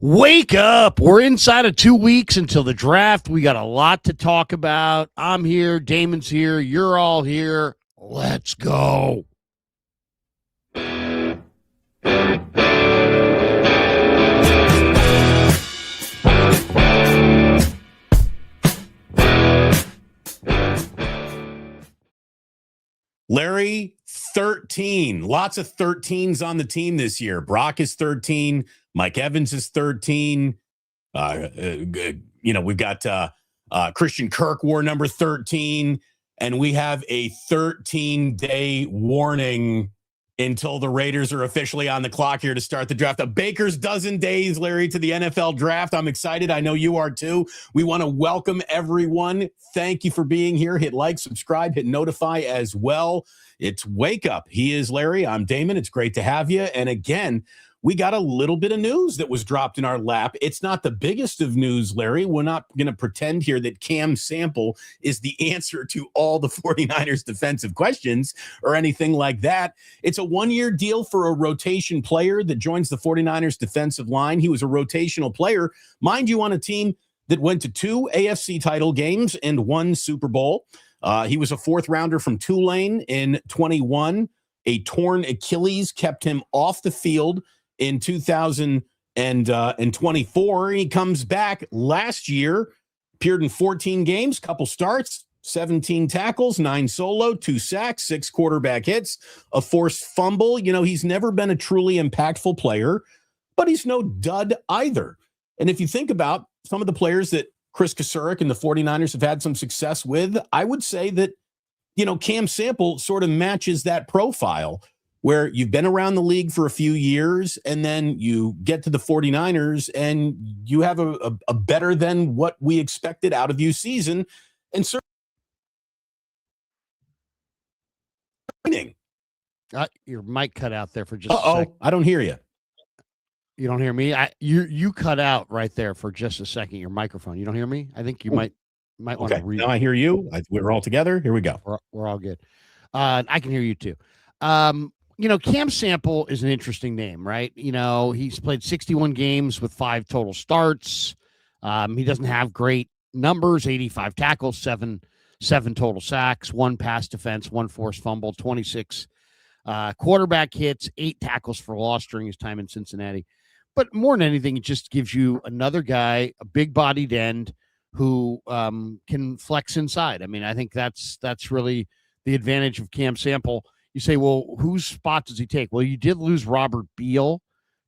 Wake up. We're inside of 2 weeks until the draft. We got a lot to talk about. I'm here. Damon's here. You're all here. Let's go. Larry, 13. Lots of 13s on the team this year. Brock is 13. Mike Evans is 13. We've got Christian Kirk wore number 13. And we have a 13-day warning until the Raiders are officially on the clock here to start the draft. A baker's dozen days, Larry, to the NFL draft. I'm excited. I know you are too. We want to welcome everyone. Thank you for being here. Hit like, subscribe, hit notify as well. It's Wake Up. He is Larry. I'm Damon. It's great to have you. And again, we got a little bit of news that was dropped in our lap. It's not the biggest of news, Larry. We're not going to pretend here that Cam Sample is the answer to all the 49ers defensive questions or anything like that. It's a one-year deal for a rotation player that joins the 49ers defensive line. He was a rotational player, mind you, on a team that went to 2 AFC title games and 1 Super Bowl. He was a 4th rounder from Tulane in 21. A torn Achilles kept him off the field in 2024. He comes back last year, appeared in 14 games, couple starts, 17 tackles, 9 solo, 2 sacks, 6 quarterback hits, a forced fumble. You know, he's never been a truly impactful player, but he's no dud either. And if you think about some of the players that Chris Kasurek and the 49ers have had some success with, I would say that, you know, Cam Sample sort of matches that profile, where you've been around the league for a few years and then you get to the 49ers and you have a better than what we expected out of you season. And certainly Your mic cut out there for just a second. I don't hear you. You don't hear me? You cut out right there for just a second, your microphone. You don't hear me? I think you might want to read. Now I hear you. We're all together. Here we go. We're all good. I can hear you too. You know, Cam Sample is an interesting name, right? You know, he's played 61 games with 5 total starts. He doesn't have great numbers, 85 tackles, 7 total sacks, 1 pass defense, 1 forced fumble, 26 quarterback hits, 8 tackles for loss during his time in Cincinnati. But more than anything, it just gives you another guy, a big-bodied end who can flex inside. I mean, I think that's really the advantage of Cam Sample. You say, well, whose spot does he take? Well, you did lose Robert Beal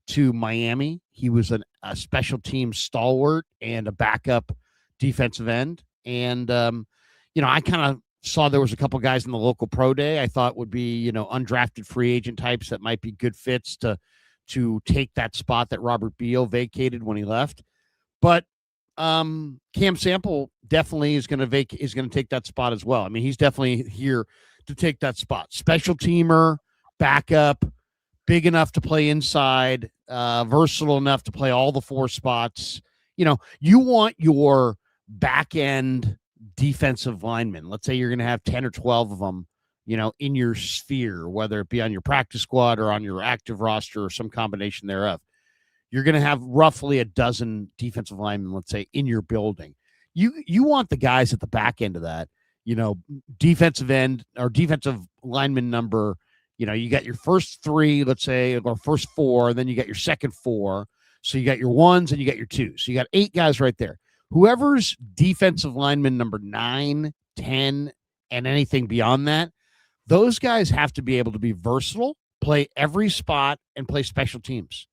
to Miami. He was a special team stalwart and a backup defensive end. And, you know, I kind of saw there was a couple guys in the local pro day I thought would be, you know, undrafted free agent types that might be good fits to take that spot that Robert Beal vacated when he left. But Cam Sample definitely is going to take that spot as well. I mean, he's definitely here to take that spot. Special teamer, backup, big enough to play inside, versatile enough to play all the 4 spots. You know, you want your back end defensive linemen. Let's say you're going to have 10 or 12 of them, you know, in your sphere, whether it be on your practice squad or on your active roster or some combination thereof. You're going to have roughly a dozen defensive linemen, let's say, in your building. You want the guys at the back end of that, you know, defensive end or defensive lineman number, you know, you got your first 3, let's say, or first 4, and then you got your second 4. So you got your 1s and you got your 2s. So you got 8 guys right there. Whoever's defensive lineman number 9, 10, and anything beyond that, those guys have to be able to be versatile, play every spot, and play special teams.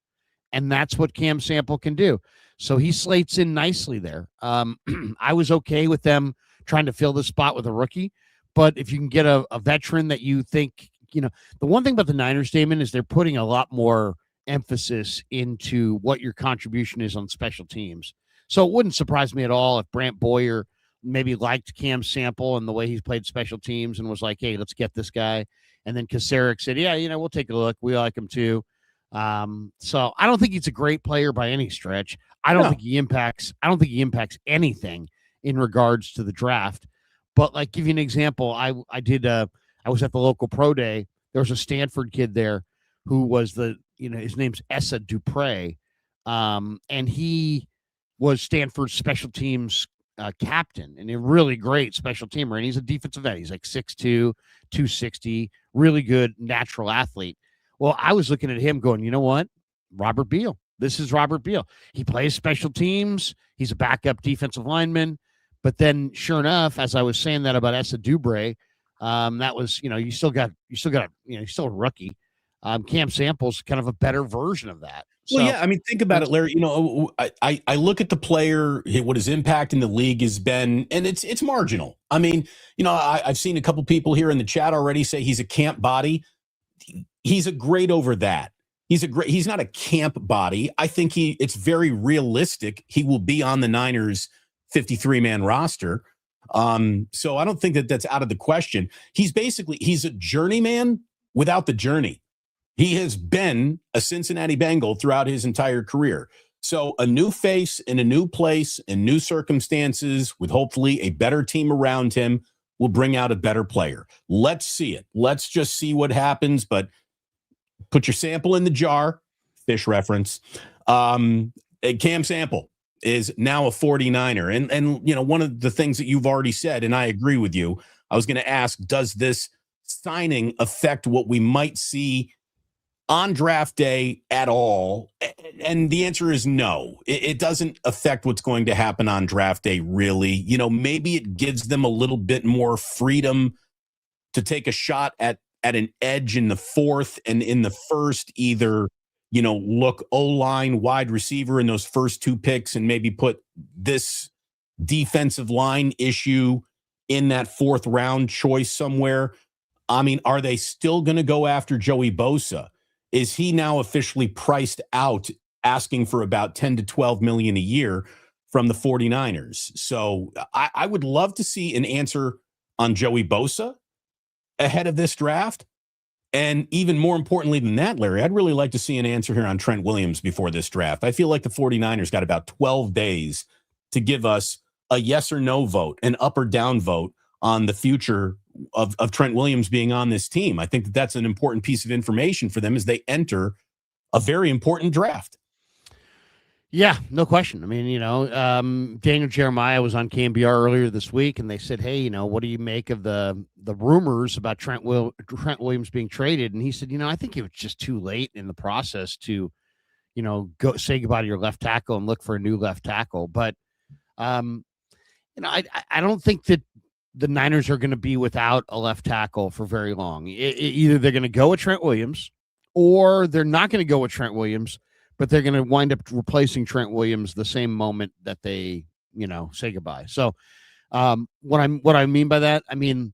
And that's what Cam Sample can do. So he slates in nicely there. I was okay with them trying to fill the spot with a rookie. But if you can get a veteran that you think, you know, the one thing about the Niners, Damon, is they're putting a lot more emphasis into what your contribution is on special teams. So it wouldn't surprise me at all if Brant Boyer maybe liked Cam Sample and the way he's played special teams and was like, hey, let's get this guy. And then Kasurek said, yeah, you know, we'll take a look. We like him too. So I don't think he's a great player by any stretch. I don't think he impacts anything in regards to the draft. But like, give you an example. I was at the local pro day. There was a Stanford kid there who was his name's Essa Dupre. And he was Stanford's special teams captain and a really great special teamer. And he's a defensive end. He's like 6'2", 260, really good natural athlete. Well, I was looking at him going, you know what? Robert Beal. This is Robert Beal. He plays special teams. He's a backup defensive lineman. But then, sure enough, as I was saying that about Essa Dubre, that was, you're still a rookie. Cam Sample's kind of a better version of that. So, well, yeah, I mean, think about it, Larry. I look at the player, what his impact in the league has been, and it's marginal. I mean, I've seen a couple people here in the chat already say he's a camp body. He's a grade over that. He's not a camp body. I think it's very realistic. He will be on the Niners 53-man roster. So I don't think that's out of the question. He's a journeyman without the journey. He has been a Cincinnati Bengal throughout his entire career. So a new face in a new place in new circumstances with hopefully a better team around him will bring out a better player. Let's see it. Let's just see what happens. But put your sample in the jar. Fish reference. Cam Sample is now a 49er. And one of the things that you've already said, and I agree with you, I was going to ask, does this signing affect what we might see on draft day at all? And the answer is no. It doesn't affect what's going to happen on draft day, really. Maybe it gives them a little bit more freedom to take a shot at an edge in the fourth, and in the first, either, look O-line, wide receiver in those first two picks and maybe put this defensive line issue in that fourth round choice somewhere. I mean, are they still going to go after Joey Bosa? Is he now officially priced out, asking for about 10 to 12 million a year from the 49ers? So I would love to see an answer on Joey Bosa ahead of this draft. And even more importantly than that, Larry, I'd really like to see an answer here on Trent Williams before this draft. I feel like the 49ers got about 12 days to give us a yes or no vote, an up or down vote on the future of Trent Williams being on this team. I think that's an important piece of information for them as they enter a very important draft. Yeah, no question. I mean, Daniel Jeremiah was on KMBR earlier this week, and they said, hey, what do you make of the rumors about Trent Williams being traded? And he said, I think it was just too late in the process to, go say goodbye to your left tackle and look for a new left tackle. But, I don't think that the Niners are going to be without a left tackle for very long. Either they're going to go with Trent Williams, or they're not going to go with Trent Williams, but they're going to wind up replacing Trent Williams the same moment that they, say goodbye. So what I mean by that, I mean,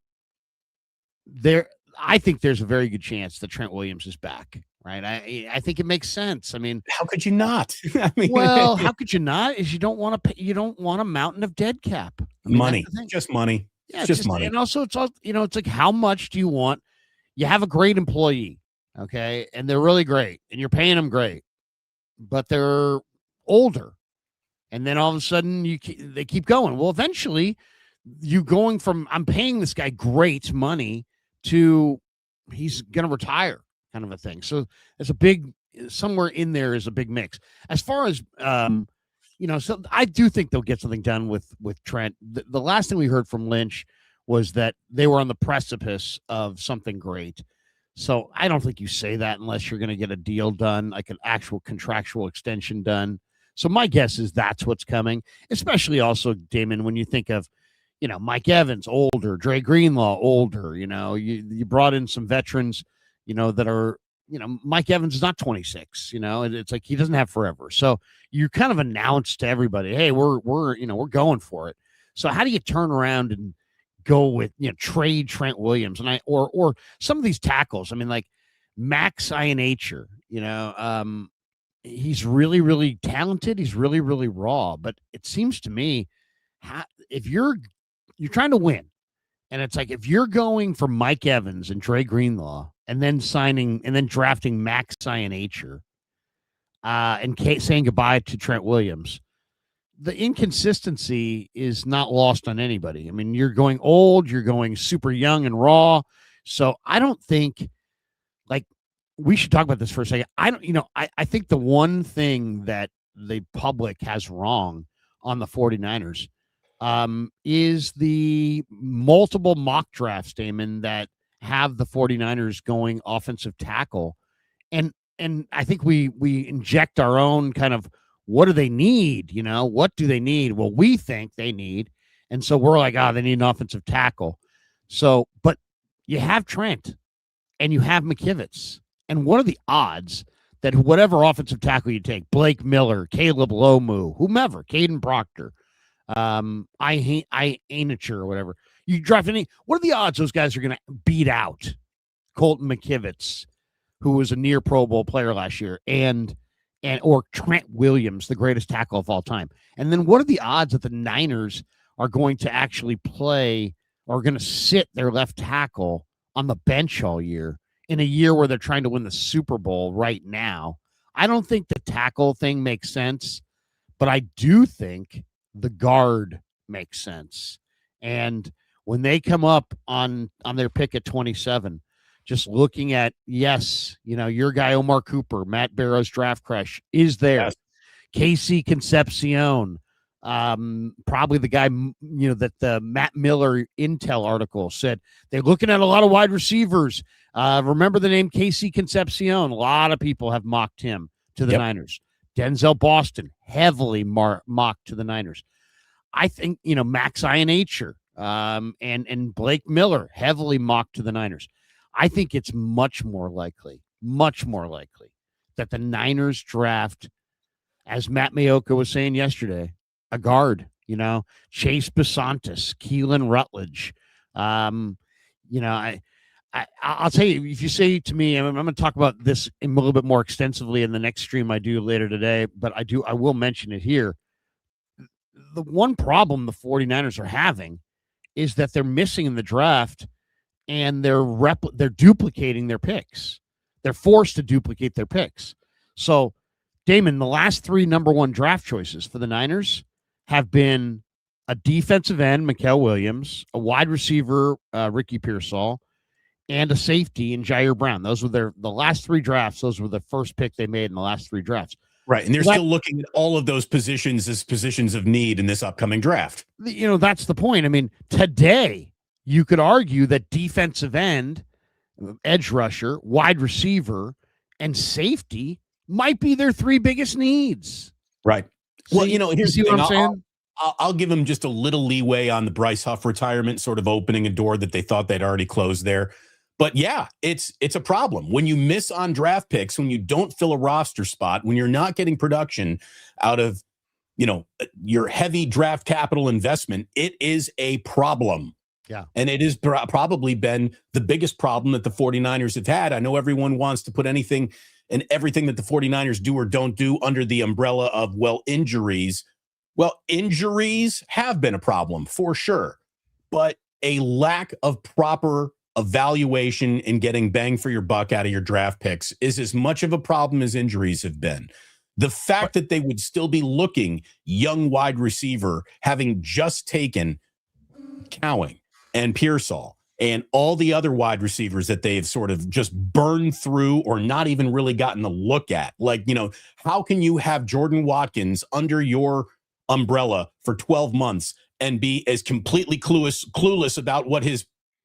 I think there's a very good chance that Trent Williams is back, right? I think it makes sense. I mean, how could you not? Well, how could you not? Is you don't want a mountain of dead cap. Money, just money. Yeah, just money. And also it's all, it's like, how much do you want? You have a great employee, okay, and they're really great, and you're paying them great, but they're older, and then all of a sudden they keep going. Well, eventually, you going from I'm paying this guy great money to he's going to retire, kind of a thing. So there's somewhere in there is a big mix. As far as so I do think they'll get something done with Trent. The last thing we heard from Lynch was that they were on the precipice of something great. So I don't think you say that unless you're going to get a deal done, like an actual contractual extension done. So my guess is that's what's coming, especially also, Damon, when you think of, Mike Evans, older, Dre Greenlaw, older, you brought in some veterans, that are, Mike Evans is not 26, it's like he doesn't have forever. So you kind of announced to everybody, hey, we're going for it. So how do you turn around and go with, trade Trent Williams or some of these tackles? I mean, like Max Ionacher, he's really, really talented. He's really, really raw, but it seems to me if you're trying to win, and it's like, if you're going for Mike Evans and Dre Greenlaw and then drafting Max Ionacher and saying goodbye to Trent Williams, the inconsistency is not lost on anybody. I mean, you're going old, you're going super young and raw. So I don't think, like, we should talk about this for a second. I think the one thing that the public has wrong on the 49ers is the multiple mock drafts, Damon, that have the 49ers going offensive tackle. And I think we inject our own kind of, what do they need? What do they need? Well, we think they need. And so we're like, they need an offensive tackle. So, but you have Trent and you have McKivitz. And what are the odds that whatever offensive tackle you take, Blake Miller, Caleb Lomu, whomever, Caden Proctor, Ainacher or whatever, you draft any, what are the odds those guys are going to beat out Colton McKivitz, who was a near Pro Bowl player last year, or Trent Williams, the greatest tackle of all time? And then what are the odds that the Niners are going to actually play or going to sit their left tackle on the bench all year in a year where they're trying to win the Super Bowl right now? I don't think the tackle thing makes sense, but I do think the guard makes sense. And when they come up on their pick at 27, just looking at, your guy Omar Cooper, Matt Barrow's draft crush is there. Yes. Casey Concepcion, probably the guy, that the Matt Miller Intel article said they're looking at a lot of wide receivers. Remember the name Casey Concepcion? A lot of people have mocked him to the Niners. Denzel Boston, heavily mocked to the Niners. I think, Max Ianacher, and Blake Miller, heavily mocked to the Niners. I think it's much more likely that the Niners draft, as Matt Mayoka was saying yesterday, a guard, Chase Besantis, Keelan Rutledge. I'll tell you, if you say to me, I'm going to talk about this a little bit more extensively in the next stream I do later today, but I will mention it here. The one problem the 49ers are having is that they're missing in the draft, and they're duplicating their picks. They're forced to duplicate their picks. So, Damon, the last 3 number 1 draft choices for the Niners have been a defensive end, Mikael Williams, a wide receiver, Ricky Pearsall, and a safety in Jair Brown. Those were the last 3 drafts. Those were the first pick they made in the last 3 drafts. Right, and they're still looking at all of those positions as positions of need in this upcoming draft. That's the point. I mean, today you could argue that defensive end, edge rusher, wide receiver, and safety might be their 3 biggest needs. Right. Well, here's the thing. What I'm saying? I'll give them just a little leeway on the Bryce Huff retirement, sort of opening a door that they thought they'd already closed there. But yeah, it's a problem. When you miss on draft picks, when you don't fill a roster spot, when you're not getting production out of, your heavy draft capital investment, it is a problem. Yeah. And it has probably been the biggest problem that the 49ers have had. I know everyone wants to put anything and everything that the 49ers do or don't do under the umbrella of, injuries. Well, injuries have been a problem for sure, but a lack of proper evaluation and getting bang for your buck out of your draft picks is as much of a problem as injuries have been. The fact that they would still be looking young wide receiver, having just taken Cowing and Pearsall and all the other wide receivers that they've sort of just burned through or not even really gotten a look at. How can you have Jordan Watkins under your umbrella for 12 months and be as completely clueless about what his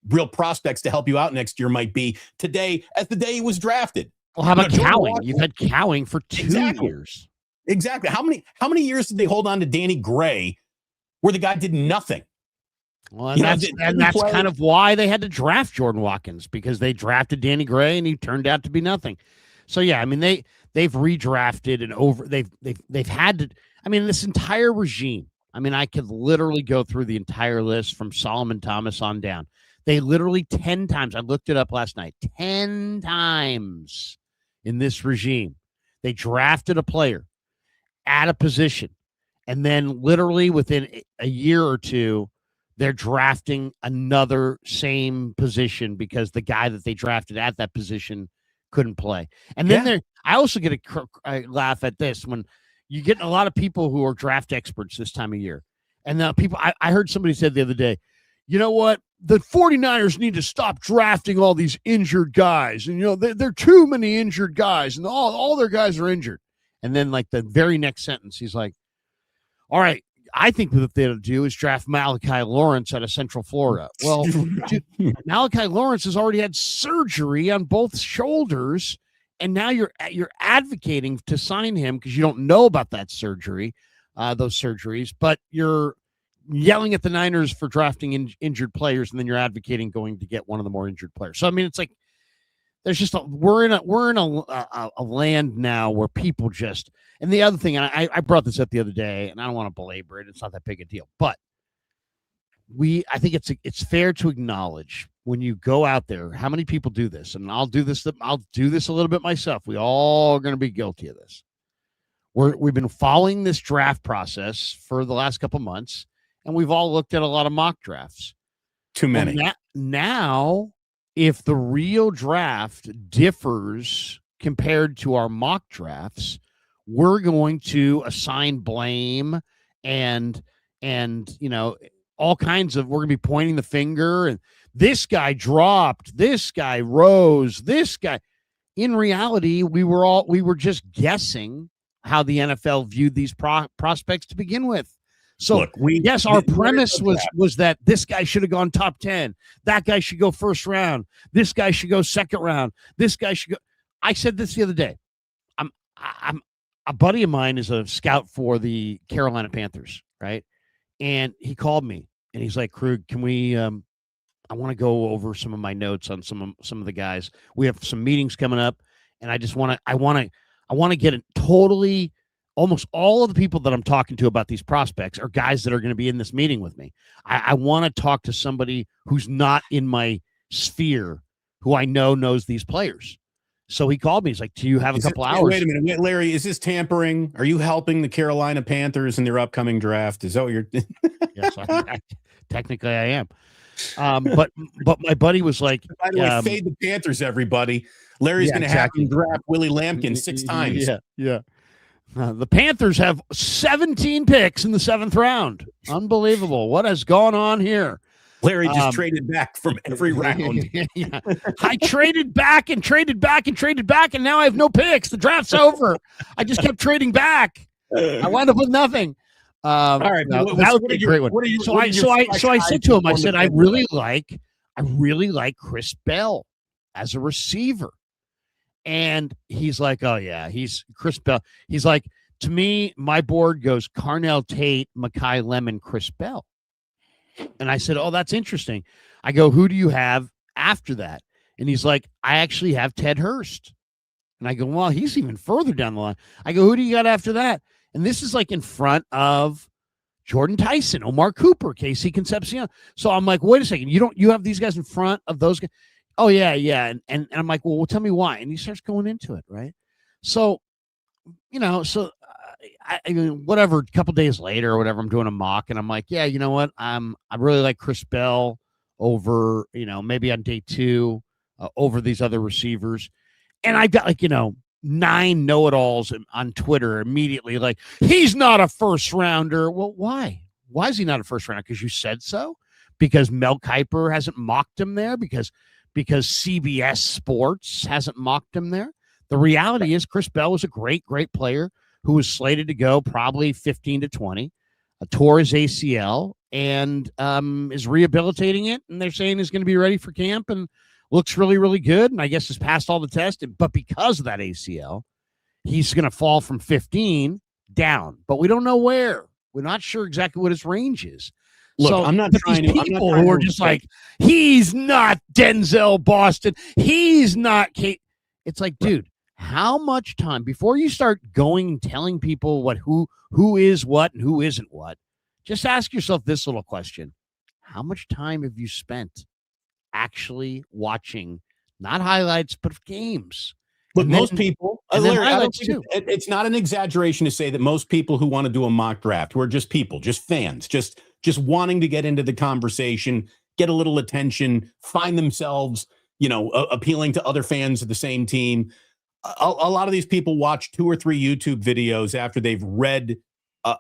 real prospects to help you out next year might be today as the day he was drafted? Well, how about Cowing? You've had Cowing for 2 years. Exactly. How many years did they hold on to Danny Gray where the guy did nothing? Well, and that's kind of why they had to draft Jordan Watkins, because they drafted Danny Gray and he turned out to be nothing. So yeah, I mean they've redrafted and they've had to. I mean, this entire regime. I mean, I could literally go through the entire list from Solomon Thomas on down. They literally 10 times. I looked it up last night. 10 times in this regime, they drafted a player at a position, and then literally within a year or two, they're drafting another same position because the guy that they drafted at that position couldn't play. And then I also get a laugh at this when you get a lot of people who are draft experts this time of year. And the people, I heard somebody said the other day, you know what? The 49ers need to stop drafting all these injured guys. And, there are too many injured guys, and all their guys are injured. And then like the very next sentence, he's like, all right, I think what they ought to do is draft Malachi Lawrence out of Central Florida. Well, dude, Malachi Lawrence has already had surgery on both shoulders, and now you're advocating to sign him because you don't know about that surgery, those surgeries, but you're yelling at the Niners for drafting injured players, and then you're advocating going to get one of the more injured players. So I mean, it's like there's just we're in a land now where people just. And the other thing, and I brought this up the other day, and I don't want to belabor it. It's not that big a deal, but I think it's fair to acknowledge when you go out there how many people do this, and I'll do this a little bit myself. We all are going to be guilty of this. We've been following this draft process for the last couple months, and we've all looked at a lot of mock drafts. Too many. Now, if the real draft differs compared to our mock drafts, we're going to assign blame and all kinds of, we're going to be pointing the finger and this guy dropped, this guy rose, this guy. In reality, we were just guessing how the NFL viewed these prospects to begin with. So look, yes, our premise was that this guy should have gone top 10. That guy should go first round. This guy should go second round. This guy should go. I said this the other day. I'm a buddy of mine is a scout for the Carolina Panthers, right? And he called me and he's like, Krug, can we I want to go over some of my notes on some of the guys. We have some meetings coming up, and I want to get it totally. Almost all of the people that I'm talking to about these prospects are guys that are going to be in this meeting with me. I want to talk to somebody who's not in my sphere, who I know knows these players. So he called me. He's like, do you have a couple hours? Wait a minute. Larry, is this tampering? Are you helping the Carolina Panthers in their upcoming draft? Is that what you're Yes, technically I am. But my buddy was like, by the way, fade the Panthers, everybody. Larry's going to have him draft Willie Lampkin 6 times. Yeah. The Panthers have 17 picks in the 7th round. Unbelievable. What has gone on here? Larry just traded back from every round. Yeah. I traded back, and now I have no picks. The draft's over. I just kept trading back. I wound up with nothing. All right, that would be a great one. So I said to him, I said, I really like Chris Bell as a receiver. And he's like, oh yeah, he's Chris Bell. He's like, to me, my board goes Carnell Tate, Mekhi Lemon, Chris Bell. And I said, oh, that's interesting. I go, who do you have after that? And he's like, I actually have Ted Hurst. And I go, well, he's even further down the line. I go, who do you got after that? And this is like in front of Jordan Tyson, Omar Cooper, Casey Concepcion. So I'm like, wait a second, you have these guys in front of those guys? Oh yeah. And I'm like, well, tell me why. And he starts going into it, right? So, I mean, whatever, a couple days later or whatever, I'm doing a mock and I'm like, yeah, you know what? I really like Chris Bell over, maybe on day 2 over these other receivers. And I got 9 know-it-alls on Twitter immediately like, he's not a first rounder. Well, why? Why is he not a first rounder? Because you said so? Because Mel Kiper hasn't mocked him there? Because CBS Sports hasn't mocked him there? The reality is Chris Bell was a great, great player who was slated to go probably 15 to 20, tore his ACL, and is rehabilitating it. And they're saying he's going to be ready for camp and looks really, really good. And I guess has passed all the tests. But because of that ACL, he's going to fall from 15 down. But we don't know where. We're not sure exactly what his range is. Look, so, I'm not trying to. People who are just like, he's not Denzel Boston. He's not Kate. It's like, dude, how much time before you start going and telling people who is what and who isn't what? Just ask yourself this little question: how much time have you spent actually watching not highlights but games? Look, most people, Larry, it's not an exaggeration to say that most people who want to do a mock draft, who are just people, just fans, just wanting to get into the conversation, get a little attention, find themselves, appealing to other fans of the same team. A lot of these people watch 2 or 3 YouTube videos after they've read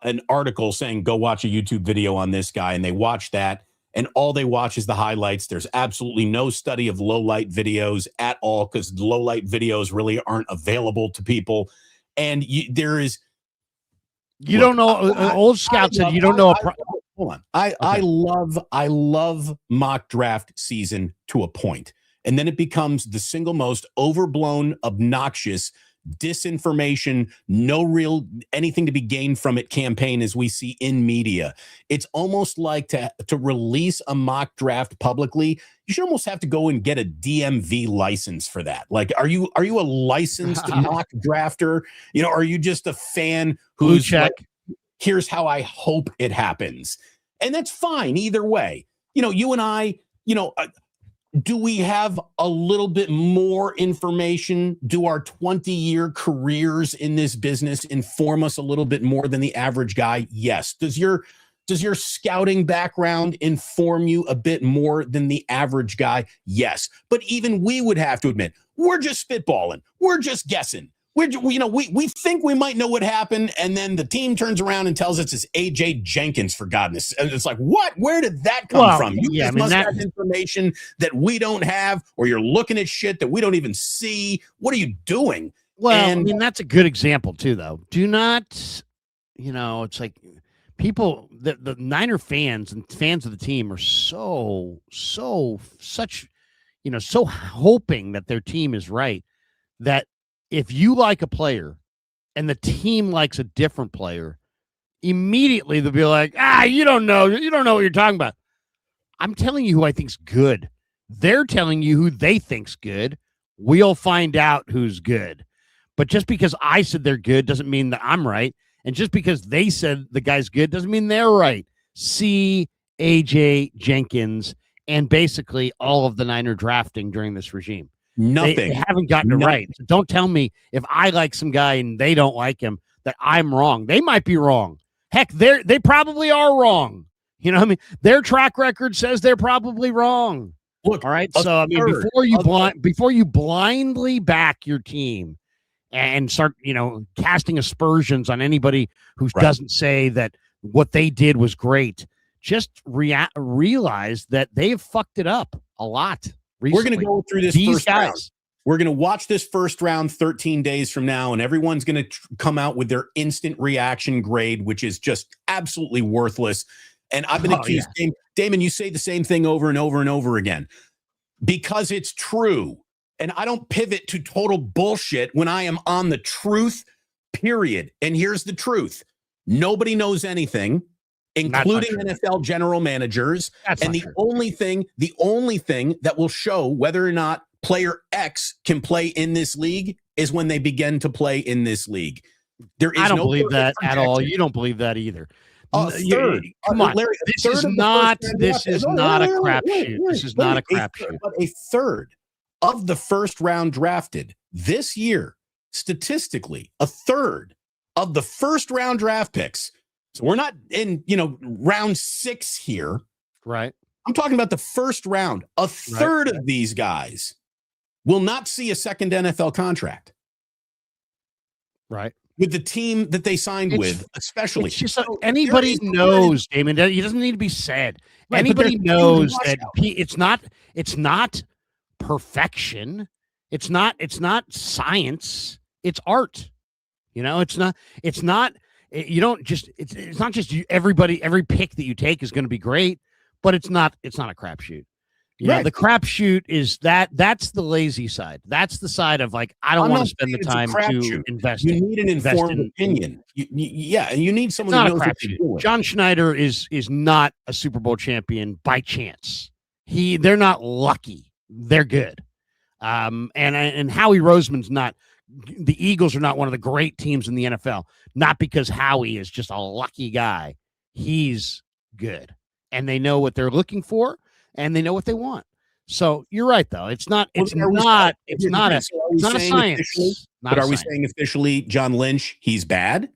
an article saying, go watch a YouTube video on this guy. And they watch that. And all they watch is the highlights. There's absolutely no study of low light videos at all because low light videos really aren't available to people. And there is. You don't know. Old Scout said you don't know. Hold on. I love mock draft season to a point, and then it becomes the single most overblown, obnoxious disinformation, no real anything to be gained from it campaign as we see in media. It's almost like to release a mock draft publicly, you should almost have to go and get a DMV license for that. Like, are you a licensed mock drafter? Are you just a fan who's like, here's how I hope it happens? And that's fine either way. You and I, do we have a little bit more information? Do our 20-year careers in this business inform us a little bit more than the average guy? Yes. Does your scouting background inform you a bit more than the average guy? Yes. But even we would have to admit, we're just spitballing. We're just guessing. We think we might know what happened, and then the team turns around and tells us it's AJ Jenkins, for goodness. And it's like, what? Where did that come from? You must have information that we don't have, or you're looking at shit that we don't even see. What are you doing? Well, that's a good example too, though. Do not, it's like people, the Niner fans and fans of the team are so hoping that their team is right, that if you like a player and the team likes a different player, immediately they'll be like, you don't know what you're talking about. I'm telling you who I think's good. They're telling you who they think's good. We'll find out who's good. But just because I said they're good doesn't mean that I'm right. And just because they said the guy's good doesn't mean they're right. See AJ Jenkins and basically all of the Niner drafting during this regime. Nothing. They haven't gotten it right. So don't tell me if I like some guy and they don't like him that I'm wrong. They might be wrong. Heck, they probably are wrong. You know what I mean? Their track record says they're probably wrong. Look, all right. So I mean, before you blindly back your team and start, casting aspersions on anybody who doesn't say that what they did was great, just realize that they've fucked it up a lot. Recently. We're going to go through this first round. We're going to watch this first round 13 days from now, and everyone's going to come out with their instant reaction grade, which is just absolutely worthless. And I've been accused, Damon, you say the same thing over and over and over again because it's true. And I don't pivot to total bullshit when I am on the truth, period. And here's the truth. Nobody knows anything, including NFL general managers. And the only thing that will show whether or not player X can play in this league is when they begin to play in this league. I don't believe that at all. You don't believe that either. Third. Come on. Larry, this is not a crapshoot. This is not a crapshoot. But a third of the first round drafted this year, statistically, a third of the first round draft picks. So we're not in, round 6 here. Right. I'm talking about the first round. A third of these guys will not see a second NFL contract. Right. With the team that they signed with, especially. It's just anybody knows, Damon. It doesn't need to be said. Right, anybody knows that it's not perfection. It's not science. It's art. It's not every pick that you take is going to be great, but it's not a crapshoot. The crapshoot is that's the lazy side. That's the side of like, I don't want to spend the time to invest. You need an informed opinion. You need someone who knows what they're doing. John Schneider is not a Super Bowl champion by chance. They're not lucky. They're good. And Howie Roseman's not. The Eagles are not one of the great teams in the NFL. Not because Howie is just a lucky guy. He's good, and they know what they're looking for. And they know what they want. So you're right, though. It's not a science. But are we saying officially, John Lynch, he's bad?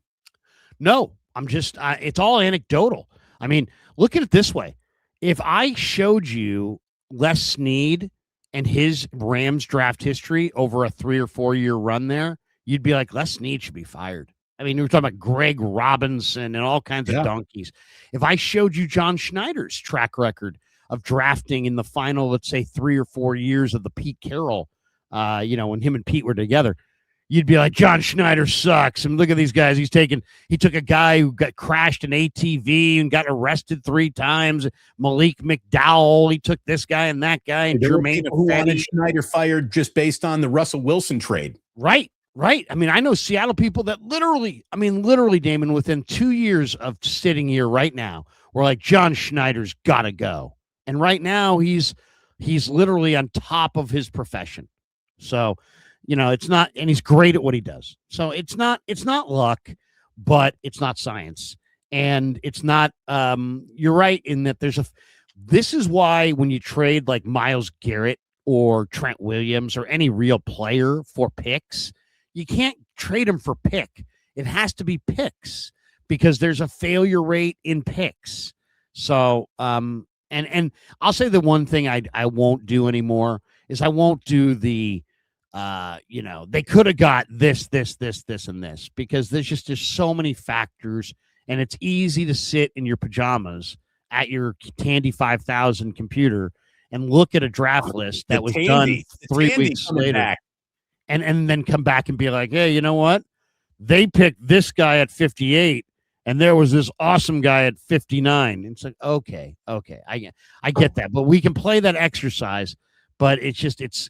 No, I'm just. It's all anecdotal. I mean, look at it this way: if I showed you Les Snead and his Rams draft history over a 3 or 4 year run there, you'd be like, Les Snead should be fired. I mean, we were talking about Greg Robinson and all kinds of donkeys. If I showed you John Schneider's track record of drafting in the final, let's say 3 or 4 years of the Pete Carroll, when him and Pete were together, you'd be like, John Schneider sucks. And look at these guys. He took a guy who got crashed an ATV and got arrested 3 times. Malik McDowell. He took this guy and that guy. And there were Jermaine people who Ifedi. wanted Schneider fired just based on the Russell Wilson trade. Right. I mean, I know Seattle people that literally, Damon, within 2 years of sitting here right now, were like, John Schneider's got to go. And right now he's literally on top of his profession. So, it's not, and he's great at what he does. So it's not luck, but it's not science. And it's not, you're right in that this is why when you trade like Myles Garrett or Trent Williams or any real player for picks, you can't trade him for pick. It has to be picks because there's a failure rate in picks. So, and I'll say the one thing I won't do anymore is I won't do the, they could have got this, and this, because there's so many factors, and it's easy to sit in your pajamas at your Tandy 5000 computer and look at a draft list that was done 3 weeks later. And then come back and be like, hey, you know what? They picked this guy at 58, and there was this awesome guy at 59. And it's like, okay, I get that, but we can play that exercise. But it's just it's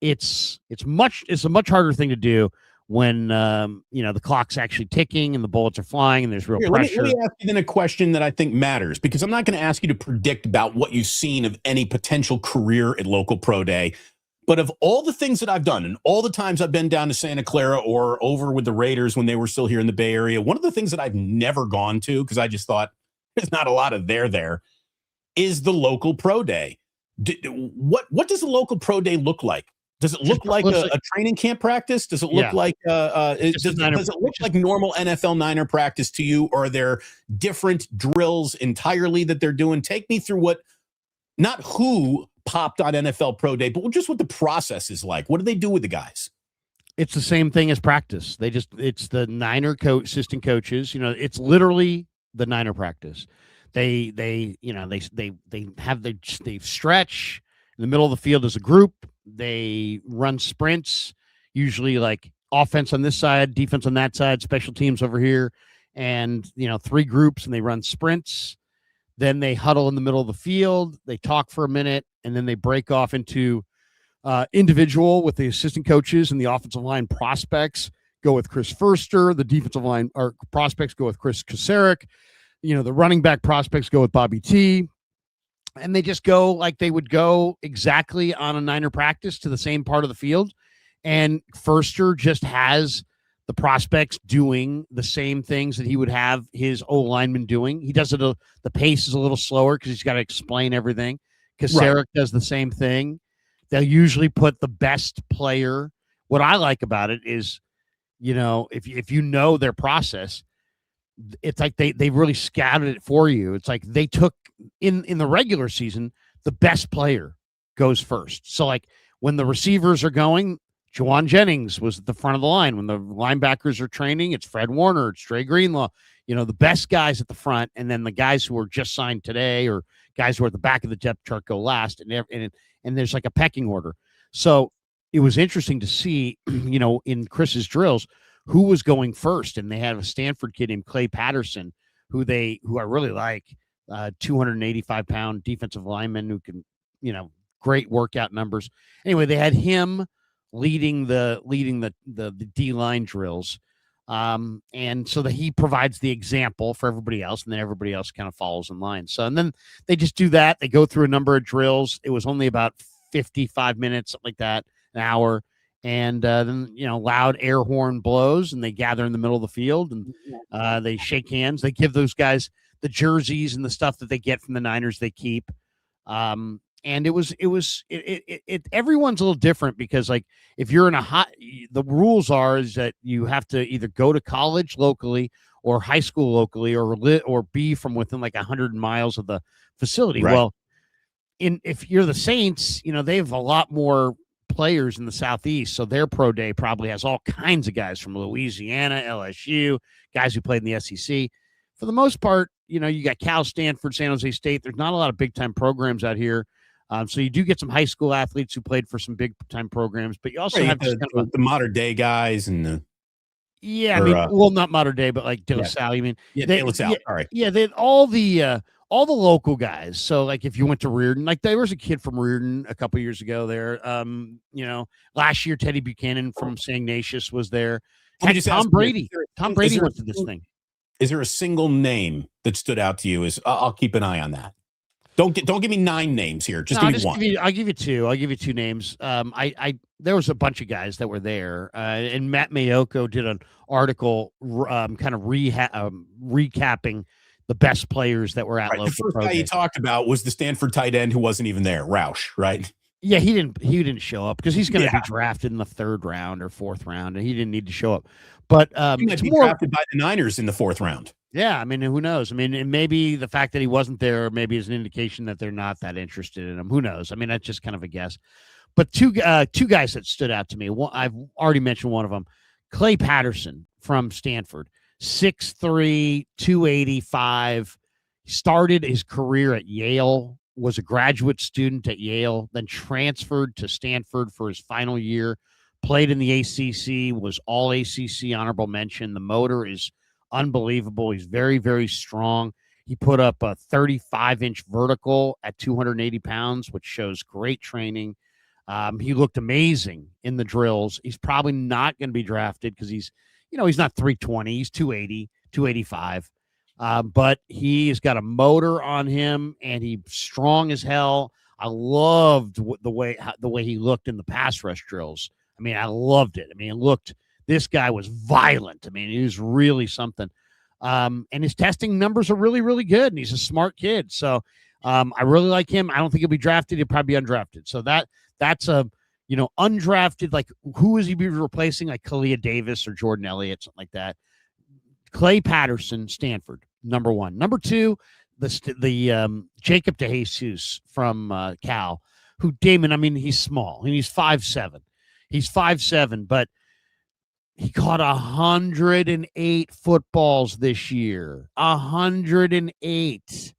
a much harder thing to do when the clock's actually ticking and the bullets are flying and there's real pressure. Let me ask you then a question that I think matters, because I'm not going to ask you to predict about what you've seen of any potential career at local pro day. But of all the things that I've done and all the times I've been down to Santa Clara or over with the Raiders when they were still here in the Bay Area, one of the things that I've never gone to, because I just thought there's not a lot of there, is the local pro day. What does a local pro day look like? Does it look like a training camp practice? Does it look like does it look like normal NFL Niner practice to you? Or are there different drills entirely that they're doing? Take me through not who popped on NFL Pro Day, but just what the process is like. What do they do with the guys? It's the same thing as practice. It's the Niner assistant coaches. It's literally the Niner practice. They stretch in the middle of the field as a group. They run sprints, usually like offense on this side, defense on that side, special teams over here, and 3 groups, and they run sprints. Then they huddle in the middle of the field. They talk for a minute, and then they break off into individual with the assistant coaches, and the offensive line prospects go with Chris Furster. The defensive line or prospects go with Chris Kasarik. The running back prospects go with Bobby T. And they just go like they would go exactly on a Niner practice to the same part of the field. And Furster just has the prospects doing the same things that he would have his O-lineman doing. He does it, the pace is a little slower because he's got to explain everything. Kasarik does the same thing. They'll usually put the best player. What I like about it is, if you know their process, it's like they really scouted it for you. It's like they took in the regular season, the best player goes first. So like when the receivers are going, Juwan Jennings was at the front of the line. When the linebackers are training, it's Fred Warner, it's Dre Greenlaw, the best guys at the front. And then the guys who are just signed today or guys who are at the back of the depth chart go last. And there's like a pecking order. So it was interesting to see, in Chris's drills, who was going first. And they had a Stanford kid named Clay Patterson, who I really like, 285-pound defensive lineman who can, great workout numbers. Anyway, they had him leading the D-line drills. And so that he provides the example for everybody else, and then everybody else kind of follows in line. So, and then they just do that. They go through a number of drills. It was only about 55 minutes, something like that, an hour. And then, loud air horn blows, and they gather in the middle of the field, and they shake hands. They give those guys the jerseys and the stuff that they get from the Niners they keep. And everyone's a little different because, like, if you're in the rules is that you have to either go to college locally or high school locally or be from within like 100 miles of the facility. Right. Well, if you're the Saints, they have a lot more players in the Southeast, so their pro day probably has all kinds of guys from Louisiana, LSU, guys who played in the SEC. For the most part, you got Cal, Stanford, San Jose State. There's not a lot of big time programs out here. So you do get some high school athletes who played for some big time programs, but you also Right, have just kind of the modern day guys and the yeah, I or mean, well, not modern day, but like De La yeah, Salle. You mean yeah, they? De La Salle. All right. Yeah, they all the local guys. So like, if you went to Reardon, like there was a kid from Reardon a couple years ago there. Last year Teddy Buchanan from St. Ignatius was there. Let me Heck, just Tom ask Brady. you, Tom is Brady there went to this thing. is there a single name that stood out to you? I'll keep an eye on that. Don't give me 9 names here. Just give me one. I'll give you two. I'll give you two names. There was a bunch of guys that were there, and Matt Mayoko did an article, kind of recapping the best players that were at Right. local. The first pro guy he days. talked about was the Stanford tight end who wasn't even there, Roush, right? Yeah, he didn't show up because he's going to be drafted in the 3rd round or 4th round, and he didn't need to show up. But He might it's be more drafted by the Niners in the 4th round. Yeah, I mean, who knows? I mean, and maybe the fact that he wasn't there maybe is an indication that they're not that interested in him. Who knows? I mean, that's just kind of a guess. But two guys that stood out to me. One, I've already mentioned one of them, Clay Patterson from Stanford, 6'3", 285. Started his career at Yale, was a graduate student at Yale, then transferred to Stanford for his final year, played in the ACC, was all ACC honorable mention. The motor is unbelievable. He's very, very strong. He put up a 35-inch vertical at 280 pounds, which shows great training. He looked amazing in the drills. He's probably not going to be drafted because he's not 320. He's 280, 285. But he's got a motor on him, and he's strong as hell. I loved the way he looked in the pass rush drills. I mean, I loved it. I mean, this guy was violent. I mean, he was really something. And his testing numbers are really, really good, and he's a smart kid. So I really like him. I don't think he'll be drafted. He'll probably be undrafted. So that's a undrafted, like, who is he be replacing? Like Kalia Davis or Jordan Elliott, something like that. Clay Patterson, Stanford, number 1. Number 2, the Jacob DeJesus from Cal, who, Damon, I mean, he's small, and he's 5'7". He's 5'7", but he caught 108 footballs this year. 108.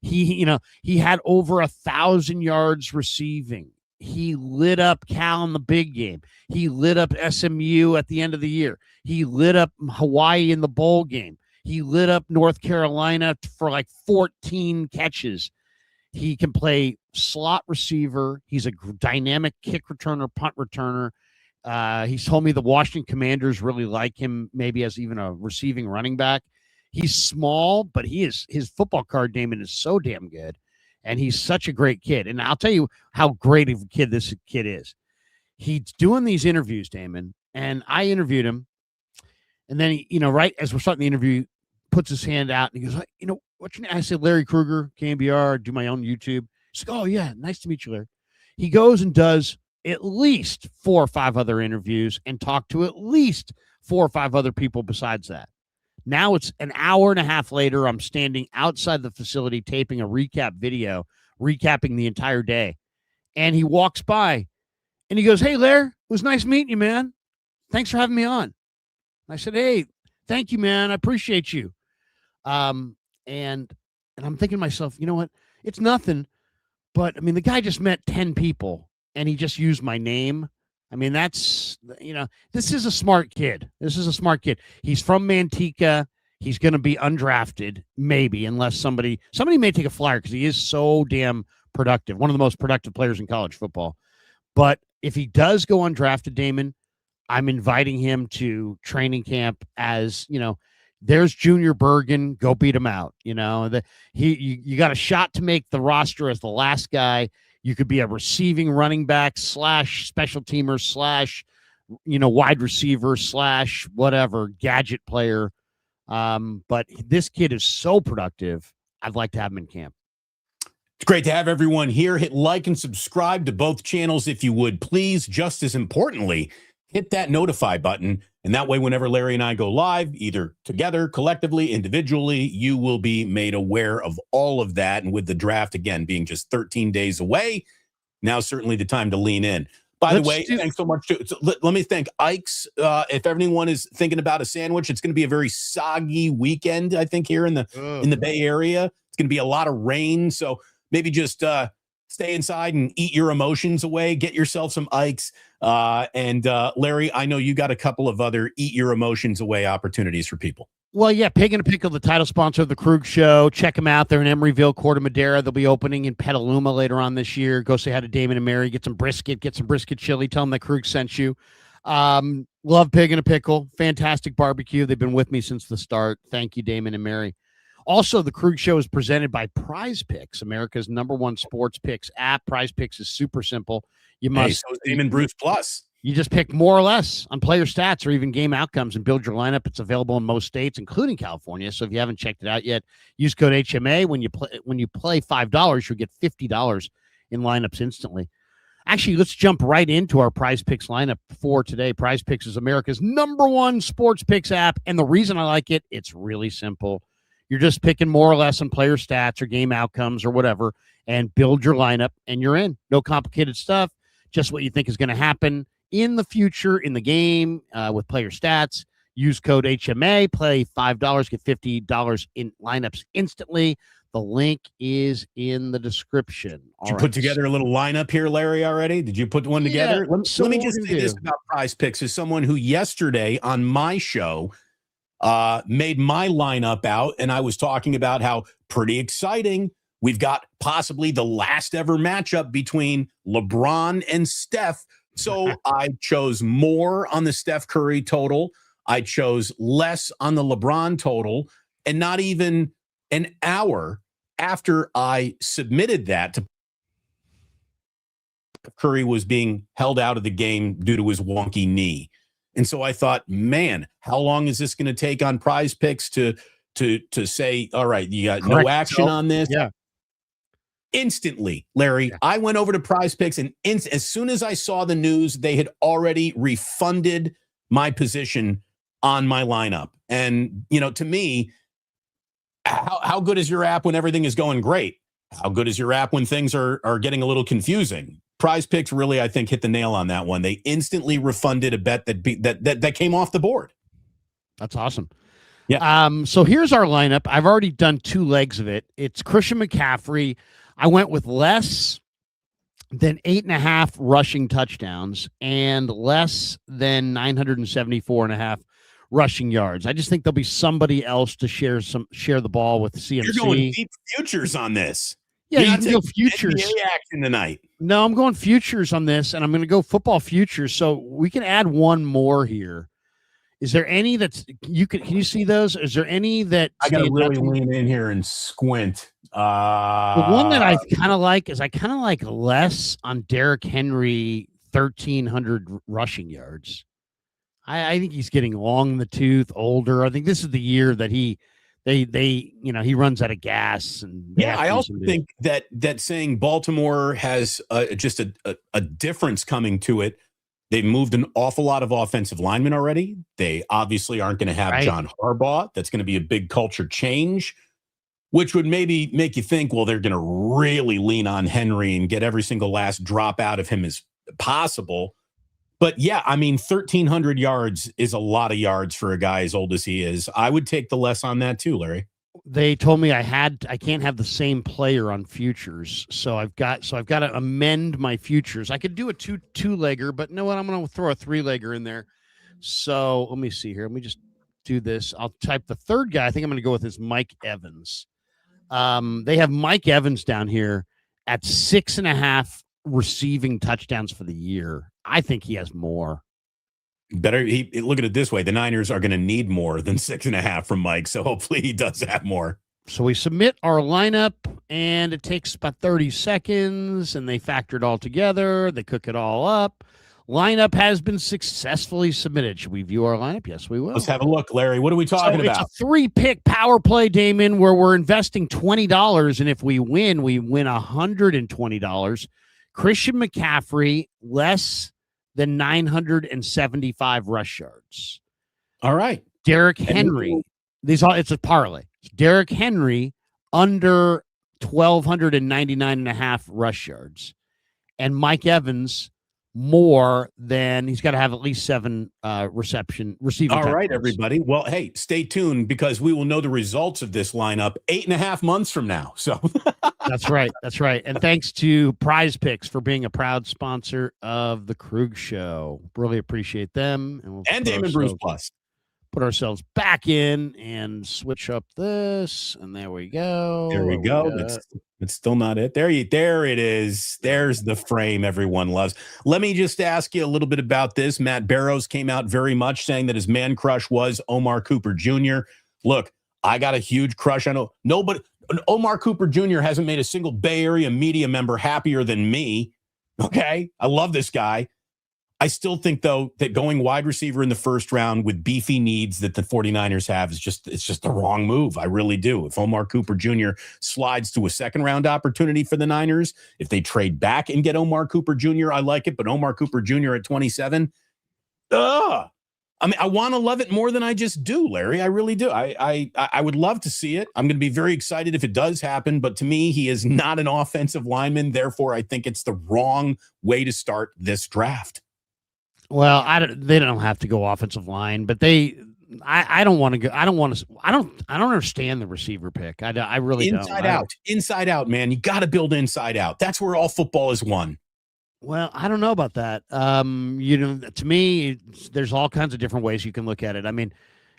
He had over 1,000 yards receiving. He lit up Cal in the big game. He lit up SMU at the end of the year. He lit up Hawaii in the bowl game. He lit up North Carolina for like 14 catches. He can play slot receiver. He's a dynamic kick returner, punt returner. He's told me the Washington Commanders really like him, maybe as even a receiving running back. He's small, but his football card, Damon, is so damn good. And he's such a great kid. And I'll tell you how great of a kid this kid is. He's doing these interviews, Damon, and I interviewed him. And then he, right as we're starting the interview, puts his hand out and he goes, what's your name? I said, Larry Kruger, KMBR, do my own YouTube. He's like, oh, yeah, nice to meet you, Larry. He goes and does at least 4 or 5 other interviews and talk to at least 4 or 5 other people besides that. Now it's an hour and a half later. I'm standing outside the facility taping a recap video, recapping the entire day. And he walks by and he goes, hey, Larry, it was nice meeting you, man. Thanks for having me on. I said, hey, thank you, man. I appreciate you. And I'm thinking to myself, you know what? It's nothing. But I mean, the guy just met 10 people and he just used my name. I mean, this is a smart kid. This is a smart kid. He's from Manteca. He's going to be undrafted, maybe, unless somebody may take a flyer because he is so damn productive. One of the most productive players in college football. But if he does go undrafted, Damon, I'm inviting him to training camp as, there's Junior Bergen. Go beat him out. You got a shot to make the roster as the last guy. You could be a receiving running back / special teamer / wide receiver / whatever gadget player. But this kid is so productive. I'd like to have him in camp. It's great to have everyone here. Hit like and subscribe to both channels if you would, please. Just as importantly, hit that notify button. And that way, whenever Larry and I go live, either together, collectively, individually, you will be made aware of all of that. And with the draft, again, being just 13 days away, now certainly the time to lean in. By the way, thanks so much. Let me thank Ike's. If anyone is thinking about a sandwich, it's going to be a very soggy weekend, I think, here in the Bay Area. It's going to be a lot of rain. So maybe just stay inside and eat your emotions away. Get yourself some Ikes. And Larry, I know you got a couple of other eat your emotions away opportunities for people. Well, yeah, Pig and a Pickle, the title sponsor of the Krug Show. Check them out. They're in Emeryville, Corte Madera. They'll be opening in Petaluma later on this year. Go say hi to Damon and Mary. Get some brisket chili. Tell them that Krug sent you. Love Pig and a Pickle. Fantastic barbecue. They've been with me since the start. Thank you, Damon and Mary. Also, the Krug Show is presented by Prize Picks, America's #1 sports picks app. Prize Picks is super simple. You must. So is Damon Bruce Plus. You just pick more or less on player stats or even game outcomes and build your lineup. It's available in most states, including California. So if you haven't checked it out yet, use code HMA. When you play $5, you'll get $50 in lineups instantly. Actually, let's jump right into our Prize Picks lineup for today. Prize Picks is America's #1 sports picks app. And the reason I like it, it's really simple. You're just picking more or less on player stats or game outcomes or whatever and build your lineup and you're in. No complicated stuff. Just what you think is going to happen in the future in the game with player stats. Use code HMA, play $5, get $50 in lineups instantly. The link is in the description. Did you put together a little lineup here, Larry, already? Did you put one together? Yeah, Let me just say this about Prize Picks. As someone who yesterday on my show made my lineup out, and I was talking about how pretty exciting. We've got possibly the last ever matchup between LeBron and Steph. So I chose more on the Steph Curry total. I chose less on the LeBron total. And not even an hour after I submitted that to Curry was being held out of the game due to his wonky knee. And so I thought, man, how long is this going to take on Prize Picks to say, all right, you got no action on this? Yeah. Instantly, Larry, I went over to Prize Picks, and as soon as I saw the news, they had already refunded my position on my lineup. And, to me, how good is your app when everything is going great? How good is your app when things are getting a little confusing? Prize Picks really, I think, hit the nail on that one. They instantly refunded a bet that came off the board. That's awesome. Yeah. So here's our lineup. I've already done 2 legs of it. It's Christian McCaffrey. I went with less than 8.5 rushing touchdowns and less than 974.5 rushing yards. I just think there'll be somebody else to share the ball with CMC. You're going deep futures on this. Yeah, you can go futures. NBA action tonight. No, I'm going futures on this, and I'm going to go football futures. So we can add one more here. Is there any that's can you see those? Is there any that I got to really lean in here and squint? The one that I kind of like is I kind of like less on Derrick Henry, 1,300 rushing yards. I think he's getting long in the tooth, older. I think this is the year that he runs out of gas. And I also think that saying Baltimore has just a difference coming to it. They've moved an awful lot of offensive linemen already. They obviously aren't going to have John Harbaugh. That's going to be a big culture change, which would maybe make you think, well, they're going to really lean on Henry and get every single last drop out of him as possible. But yeah, I mean, 1,300 yards is a lot of yards for a guy as old as he is. I would take the less on that too, Larry. They told me I can't have the same player on futures. So I've got to amend my futures. I could do a two-legger, but you know what? I'm going to throw a 3-legger in there. So let me see here. Let me just do this. I'll type the third guy. I think I'm going to go with is Mike Evans. They have Mike Evans down here at 6.5 receiving touchdowns for the year. I think he has more. Better. Look at it this way. The Niners are going to need more than 6.5 from Mike. So hopefully he does have more. So we submit our lineup and it takes about 30 seconds and they factor it all together. They cook it all up. Lineup has been successfully submitted. Should we view our lineup? Yes, we will. Let's have a look, Larry. What are we talking about? It's a 3-pick power play, Damon, where we're investing $20. And if we win $120. Christian McCaffrey, less than 975 rush yards. All right. Derrick Henry. It's a parlay. Derrick Henry under 1,299.5 rush yards. And Mike Evans more than he's got to have at least 7 receiving All right, touchdowns. everybody. Well, hey, stay tuned because we will know the results of this lineup 8.5 months from now. So That's right. That's right. And thanks to Prize Picks for being a proud sponsor of the Krug Show. Really appreciate them. And we'll and Damon Bruce Plus. Put ourselves back in and switch up this. And there we go. There we go. That's still not it. There it is. There's the frame everyone loves. Let me just ask you a little bit about this. Matt Barrows came out very much saying that his man crush was Omar Cooper Jr. Look, I got a huge crush on nobody. Omar Cooper Jr. hasn't made a single Bay Area media member happier than me. Okay. I love this guy. I still think, though, that going wide receiver in the first round with beefy needs that the 49ers have it's just the wrong move. I really do. If Omar Cooper Jr. slides to a second round opportunity for the Niners, if they trade back and get Omar Cooper Jr., I like it. But Omar Cooper Jr. at 27, I mean, I want to love it more than I just do, Larry. I really do. I would love to see it. I'm going to be very excited if it does happen. But to me, he is not an offensive lineman. Therefore, I think it's the wrong way to start this draft. Well, they don't have to go offensive line, but I don't want to go. I don't understand the receiver pick. I really don't. Inside out, man. You got to build inside out. That's where all football is won. Well, I don't know about that. To me, there's all kinds of different ways you can look at it. I mean,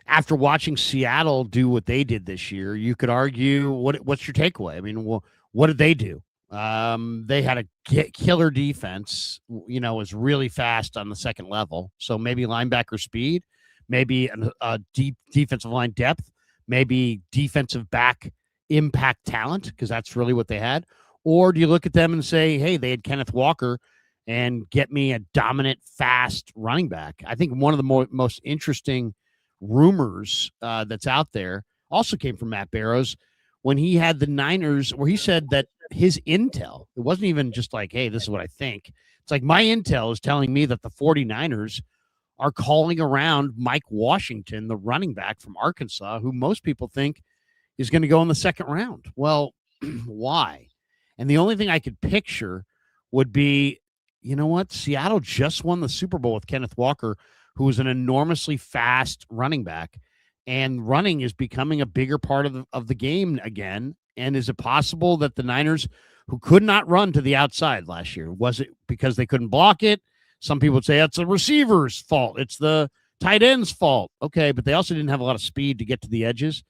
after watching Seattle do what they did this year, you could argue what's your takeaway? I mean, what did they do? They had a killer defense, was really fast on the second level. So maybe linebacker speed, maybe a deep defensive line depth, maybe defensive back impact talent, because that's really what they had. Or do you look at them and say, hey, they had Kenneth Walker and get me a dominant, fast running back? I think one of the most interesting rumors that's out there also came from Matt Barrows when he had the Niners, where he said that his intel, it wasn't even just like, hey, this is what I think. It's like my intel is telling me that the 49ers are calling around Mike Washington, the running back from Arkansas, who most people think is going to go in the second round. Well, why? And the only thing I could picture would be, you know what? Seattle just won the Super Bowl with Kenneth Walker, who is an enormously fast running back. And running is becoming a bigger part of the game again. And is it possible that the Niners, who could not run to the outside last year, was it because they couldn't block it? Some people would say it's the receiver's fault. It's the tight end's fault. Okay, but they also didn't have a lot of speed to get to the edges.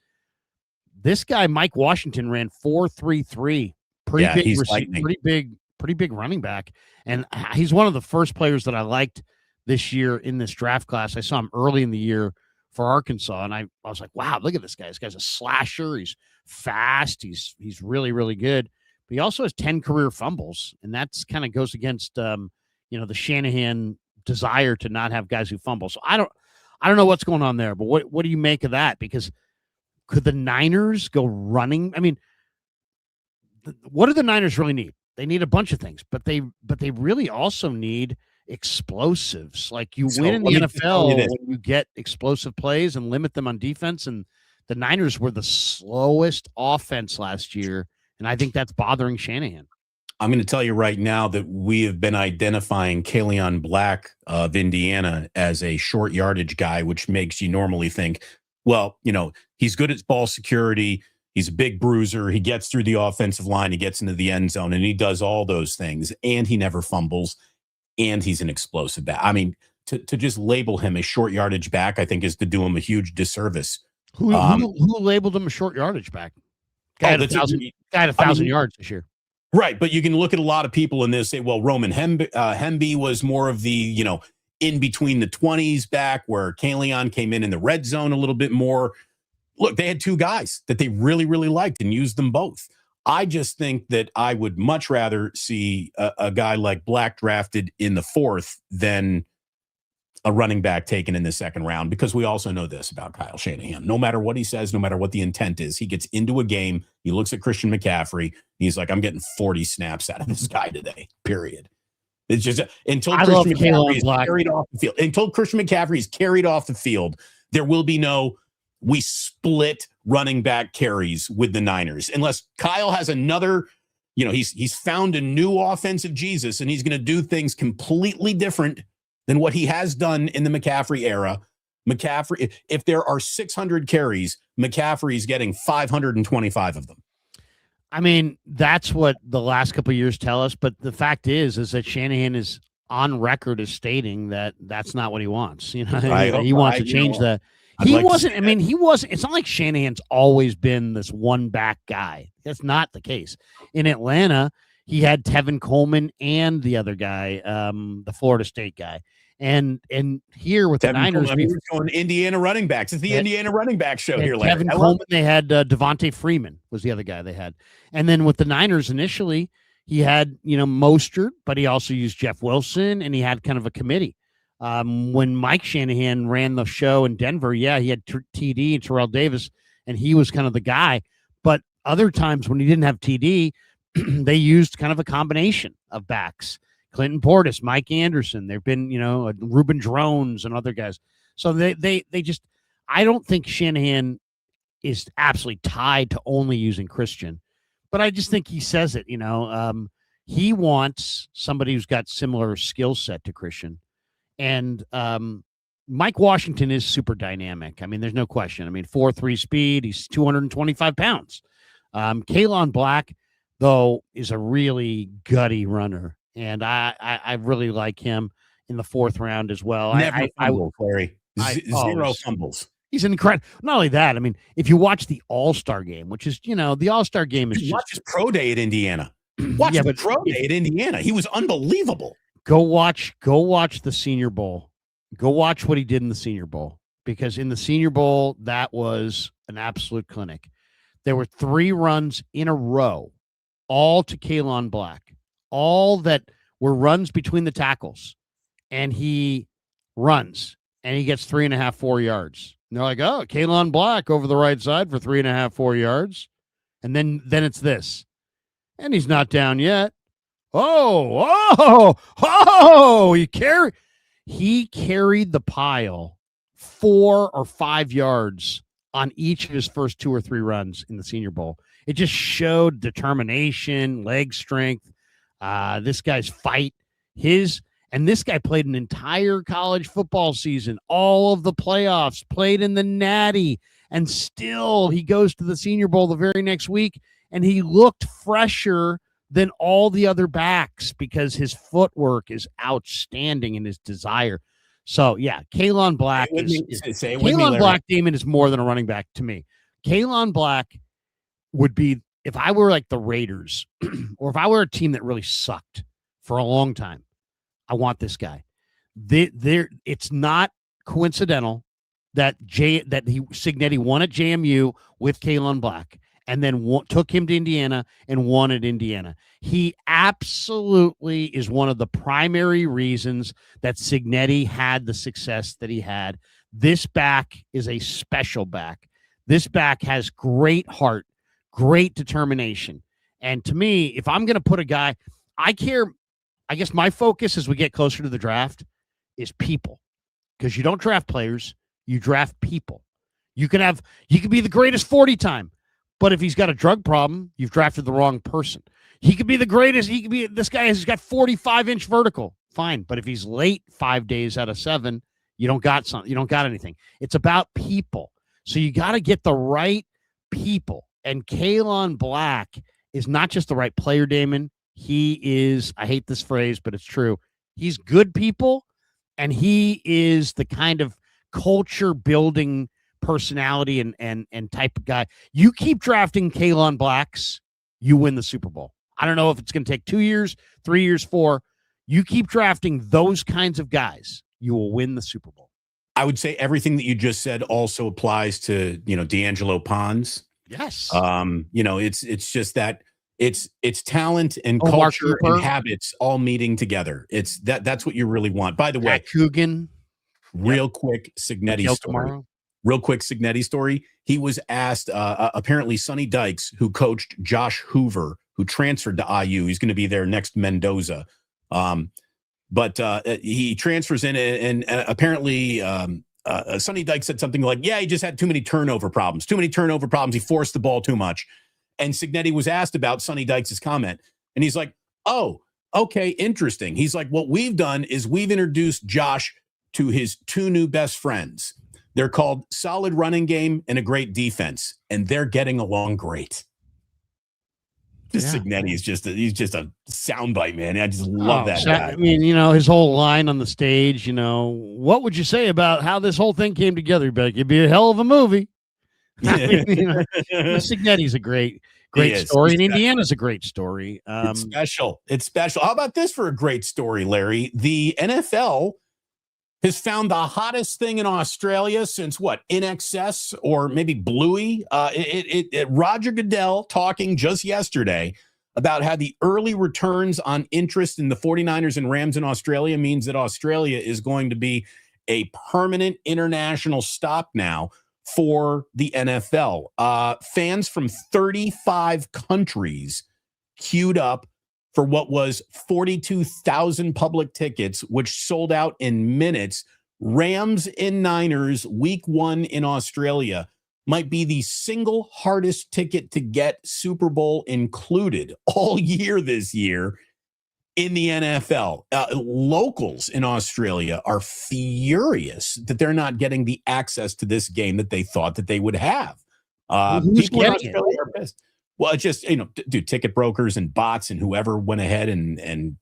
This guy, Mike Washington, ran 4.33. Pretty big running back. And he's one of the first players that I liked this year in this draft class. I saw him early in the year for Arkansas, and I was like, wow, look at this guy. This guy's a slasher. He's fast. He's really, really good. But he also has 10 career fumbles, and that's kind of goes against the Shanahan desire to not have guys who fumble. So I don't know what's going on there, but what do you make of that? Because could the Niners go running? I mean, what do the Niners really need? They need a bunch of things, but they really also need explosives. Like you win in the NFL when you get explosive plays and limit them on defense. And the Niners were the slowest offense last year, and I think that's bothering Shanahan. I'm going to tell you right now that we have been identifying Kaleon Black of Indiana as a short yardage guy, which makes you normally think, well, he's good at ball security. He's a big bruiser. He gets through the offensive line. He gets into the end zone, and he does all those things. And he never fumbles, and he's an explosive back. I mean, to just label him a short yardage back, I think, is to do him a huge disservice. Who labeled him a short yardage back? Guy had 1,000 yards this year. Right, but you can look at a lot of people in this and say, well, Roman Hemby was more of the, in between the 20s back where Kaleon came in the red zone a little bit more. Look, they had two guys that they really, really liked and used them both. I just think that I would much rather see a guy like Black drafted in the 4th than a running back taken in the 2nd round, because we also know this about Kyle Shanahan. No matter what he says, no matter what the intent is, he gets into a game, he looks at Christian McCaffrey, he's like, I'm getting 40 snaps out of this guy today, period. It's just until Christian McCaffrey is carried off the field. Until Christian McCaffrey is carried off the field, there will be no we split running back carries with the Niners. Unless Kyle has another he's found a new offensive Jesus, and he's going to do things completely different than what he has done in the McCaffrey era. McCaffrey, if there are 600 carries, McCaffrey's getting 525 of them. I mean, that's what the last couple of years tell us. But the fact is that Shanahan is on record as stating that that's not what he wants. He wants to change that. He wasn't. I mean, he wasn't. It's not like Shanahan's always been this one back guy. That's not the case. In Atlanta, he had Tevin Coleman and the other guy, the Florida State guy. And here with the Niners, he was going Indiana running backs. It's the Indiana running back show here. Tevin Coleman, they had Devontae Freeman was the other guy they had. And then with the Niners initially, he had, Mostert, but he also used Jeff Wilson, and he had kind of a committee. When Mike Shanahan ran the show in Denver, he had TD and Terrell Davis, and he was kind of the guy. But other times when he didn't have TD, they used kind of a combination of backs. Clinton Portis, Mike Anderson. There've been, Reuben Drones and other guys. So they just, I don't think Shanahan is absolutely tied to only using Christian, but I just think he says it, he wants somebody who's got similar skill set to Christian. And Mike Washington is super dynamic. I mean, there's no question. I mean, 4.3 speed. He's 225 pounds. Kalon Black, though, is a really gutty runner. And I really like him in the 4th round as well. Never fumble, Larry. Zero fumbles. He's incredible. Not only that, I mean, if you watch the All-Star game, which is, the All-Star game is watch his pro day at Indiana. Watch the pro day at Indiana. He was unbelievable. Go watch the Senior Bowl. Go watch what he did in the Senior Bowl, because in the Senior Bowl, that was an absolute clinic. There were 3 runs in a row, all to Kalon Black. All that were runs between the tackles, and he runs and he gets 3.5, 4 yards. And they're like, oh, Kalon Black over the right side for 3.5, 4 yards. And then it's this, and he's not down yet. He carried the pile 4 or 5 yards on each of his first 2 or 3 runs in the Senior Bowl. It just showed determination, leg strength. This guy's fight, and this guy played an entire college football season, all of the playoffs, played in the Natty, and still he goes to the Senior Bowl the very next week, and he looked fresher than all the other backs because his footwork is outstanding in his desire. So, Kalon Black Black, Damon, is more than a running back to me. Kalon Black would be, if I were like the Raiders, or if I were a team that really sucked for a long time, I want this guy. It's not coincidental that Cignetti won at JMU with Kalon Black, and then took him to Indiana and won at Indiana. He absolutely is one of the primary reasons that Cignetti had the success that he had. This back is a special back. This back has great heart, great determination. And to me, if I'm going to put a guy, I guess my focus as we get closer to the draft is people, because you don't draft players, you draft people. You can be the greatest 40 time, but if he's got a drug problem, you've drafted the wrong person. He could be the greatest. This guy has got 45-inch vertical. Fine. But if he's late 5 days out of 7, you don't got something. You don't got anything. It's about people. So you got to get the right people. And Kalon Black is not just the right player, Damon. He is, I hate this phrase, but it's true. He's good people, and he is the kind of culture building personality and type of guy. You keep drafting Kalon Blacks, you win the Super Bowl. I don't know if it's going to take 2 years, 3 years, 4. You keep drafting those kinds of guys, you will win the Super Bowl. I would say everything that you just said also applies to, D'Angelo Pons. Yes. It's just that it's talent and culture and habits all meeting together. It's that's what you really want. By the way, Coogan. Real quick Cignetti story. Real quick Cignetti story. He was asked, apparently Sonny Dykes, who coached Josh Hoover, who transferred to IU. He's going to be their next Mendoza. But he transfers in, and apparently Sonny Dykes said something like, he just had too many turnover problems. He forced the ball too much. And Cignetti was asked about Sonny Dykes' comment, and he's like, "Oh, okay, interesting." He's like, "What we've done is we've introduced Josh to his two new best friends. They're called solid running game and a great defense, and they're getting along great." Cignetti is he's just a soundbite, man. I just love that guy. I mean, his whole line on the stage, what would you say about how this whole thing came together? You'd be like, it'd be a hell of a movie. I mean, Cignetti's a great story, and Indiana's a great story. It's special. It's special. How about this for a great story, Larry? The NFL has found the hottest thing in Australia since what? In Excess or maybe Bluey? Roger Goodell talking just yesterday about how the early returns on interest in the 49ers and Rams in Australia means that Australia is going to be a permanent international stop now for the NFL. Fans from 35 countries queued up for what was 42,000 public tickets, which sold out in minutes. Rams and Niners week 1 in Australia might be the single hardest ticket to get, Super Bowl included, all year this year in the NFL. Locals in Australia are furious that they're not getting the access to this game that they thought that they would have. People in Australia are pissed. Well, it's just, ticket brokers and bots and whoever went ahead and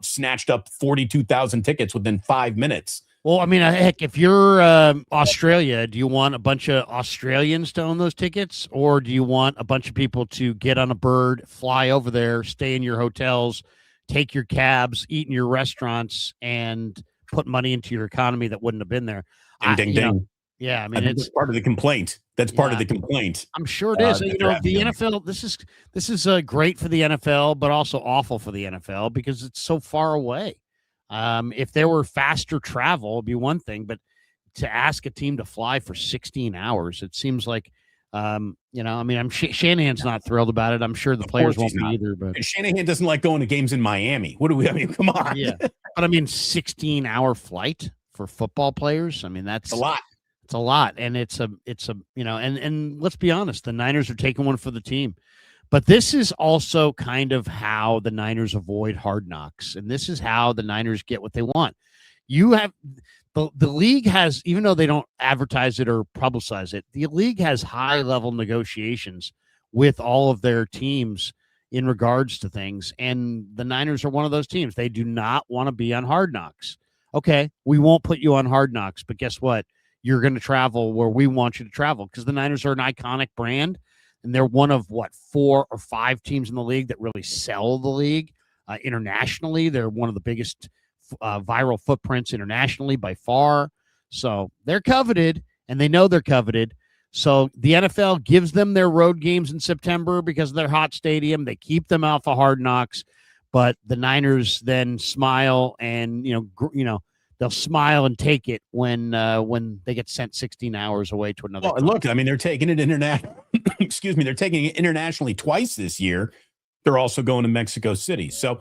snatched up 42,000 tickets within 5 minutes. Well, I mean, heck, if you're Australia, do you want a bunch of Australians to own those tickets, or do you want a bunch of people to get on a bird, fly over there, stay in your hotels, take your cabs, eat in your restaurants, and put money into your economy that wouldn't have been there? Ding, ding. Yeah, I mean, it's part of the complaint. That's part of the complaint. I'm sure it is. The NFL. This is great for the NFL, but also awful for the NFL because it's so far away. If there were faster travel, it'd be one thing, but to ask a team to fly for 16 hours, it seems like, I'm Shanahan's not thrilled about it. I'm sure the players won't be either. But and Shanahan doesn't like going to games in Miami. Come on. Yeah, but 16-hour flight for football players. I mean, that's a lot. It's a lot, and it's a and let's be honest, the Niners are taking one for the team. But this is also kind of how the Niners avoid hard knocks, and this is how the Niners get what they want. You have the league has, even though they don't advertise it or publicize it, the league has high-level negotiations with all of their teams in regards to things, and the Niners are one of those teams. They do not want to be on hard knocks. Okay, we won't put you on hard knocks, but guess what? You're going to travel where we want you to travel because the Niners are an iconic brand, and they're one of, 4 or 5 teams in the league that really sell the league internationally. They're one of the biggest viral footprints internationally by far. So they're coveted, and they know they're coveted. So the NFL gives them their road games in September because of their hot stadium. They keep them off of hard knocks, but the Niners then smile and, they'll smile and take it when they get sent 16 hours away to another. Well, look, I mean, they're taking it they're taking it internationally twice this year. They're also going to Mexico City. So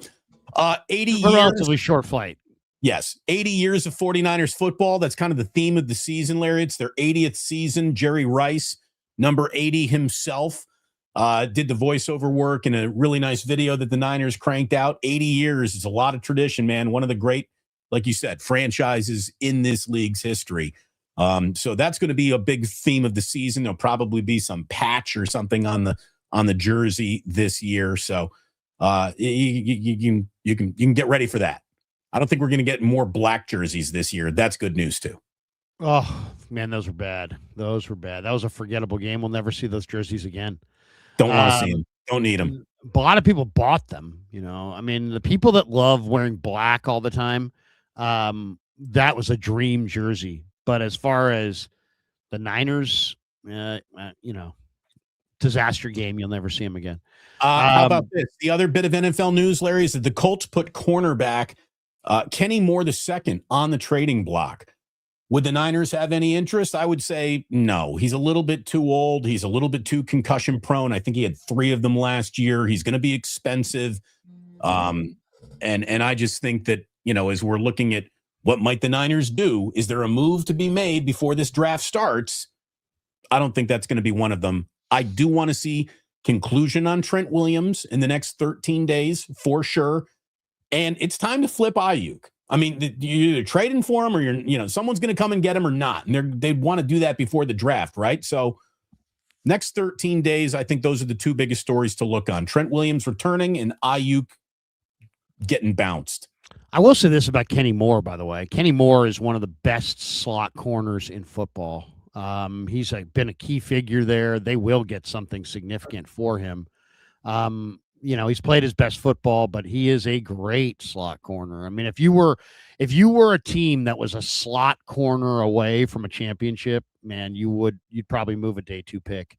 80 years. Relatively short flight. Yes. 80 years of 49ers football. That's kind of the theme of the season, Larry. It's their 80th season. Jerry Rice, number 80 himself, did the voiceover work in a really nice video that the Niners cranked out. 80 years is a lot of tradition, man. One of the great, like you said, franchises in this league's history. So that's going to be a big theme of the season. There'll probably be some patch or something on the jersey this year. So you can get ready for that. I don't think we're going to get more black jerseys this year. That's good news too. Oh man, those were bad. Those were bad. That was a forgettable game. We'll never see those jerseys again. Don't want to see them. Don't need them. A lot of people bought them. I mean, the people that love wearing black all the time, that was a dream jersey. But as far as the Niners, disaster game, you'll never see them again. How about this? The other bit of NFL news, Larry, is that the Colts put cornerback Kenny Moore II on the trading block. Would the Niners have any interest? I would say no. He's a little bit too old. He's a little bit too concussion prone. I think he had 3 of them last year. He's going to be expensive. And I just think that, as we're looking at what might the Niners do, is there a move to be made before this draft starts? I don't think that's going to be one of them. I do want to see conclusion on Trent Williams in the next 13 days for sure. And it's time to flip Ayuk. I mean, you're either trading for him or someone's going to come and get him or not. And they want to do that before the draft, right? So next 13 days, I think those are the two biggest stories to look on. Trent Williams returning and Ayuk getting bounced. I will say this about Kenny Moore, by the way. Kenny Moore is one of the best slot corners in football. He's been a key figure there. They will get something significant for him. He's played his best football, but he is a great slot corner. I mean, if you were a team that was a slot corner away from a championship, man, you'd probably move a day 2 pick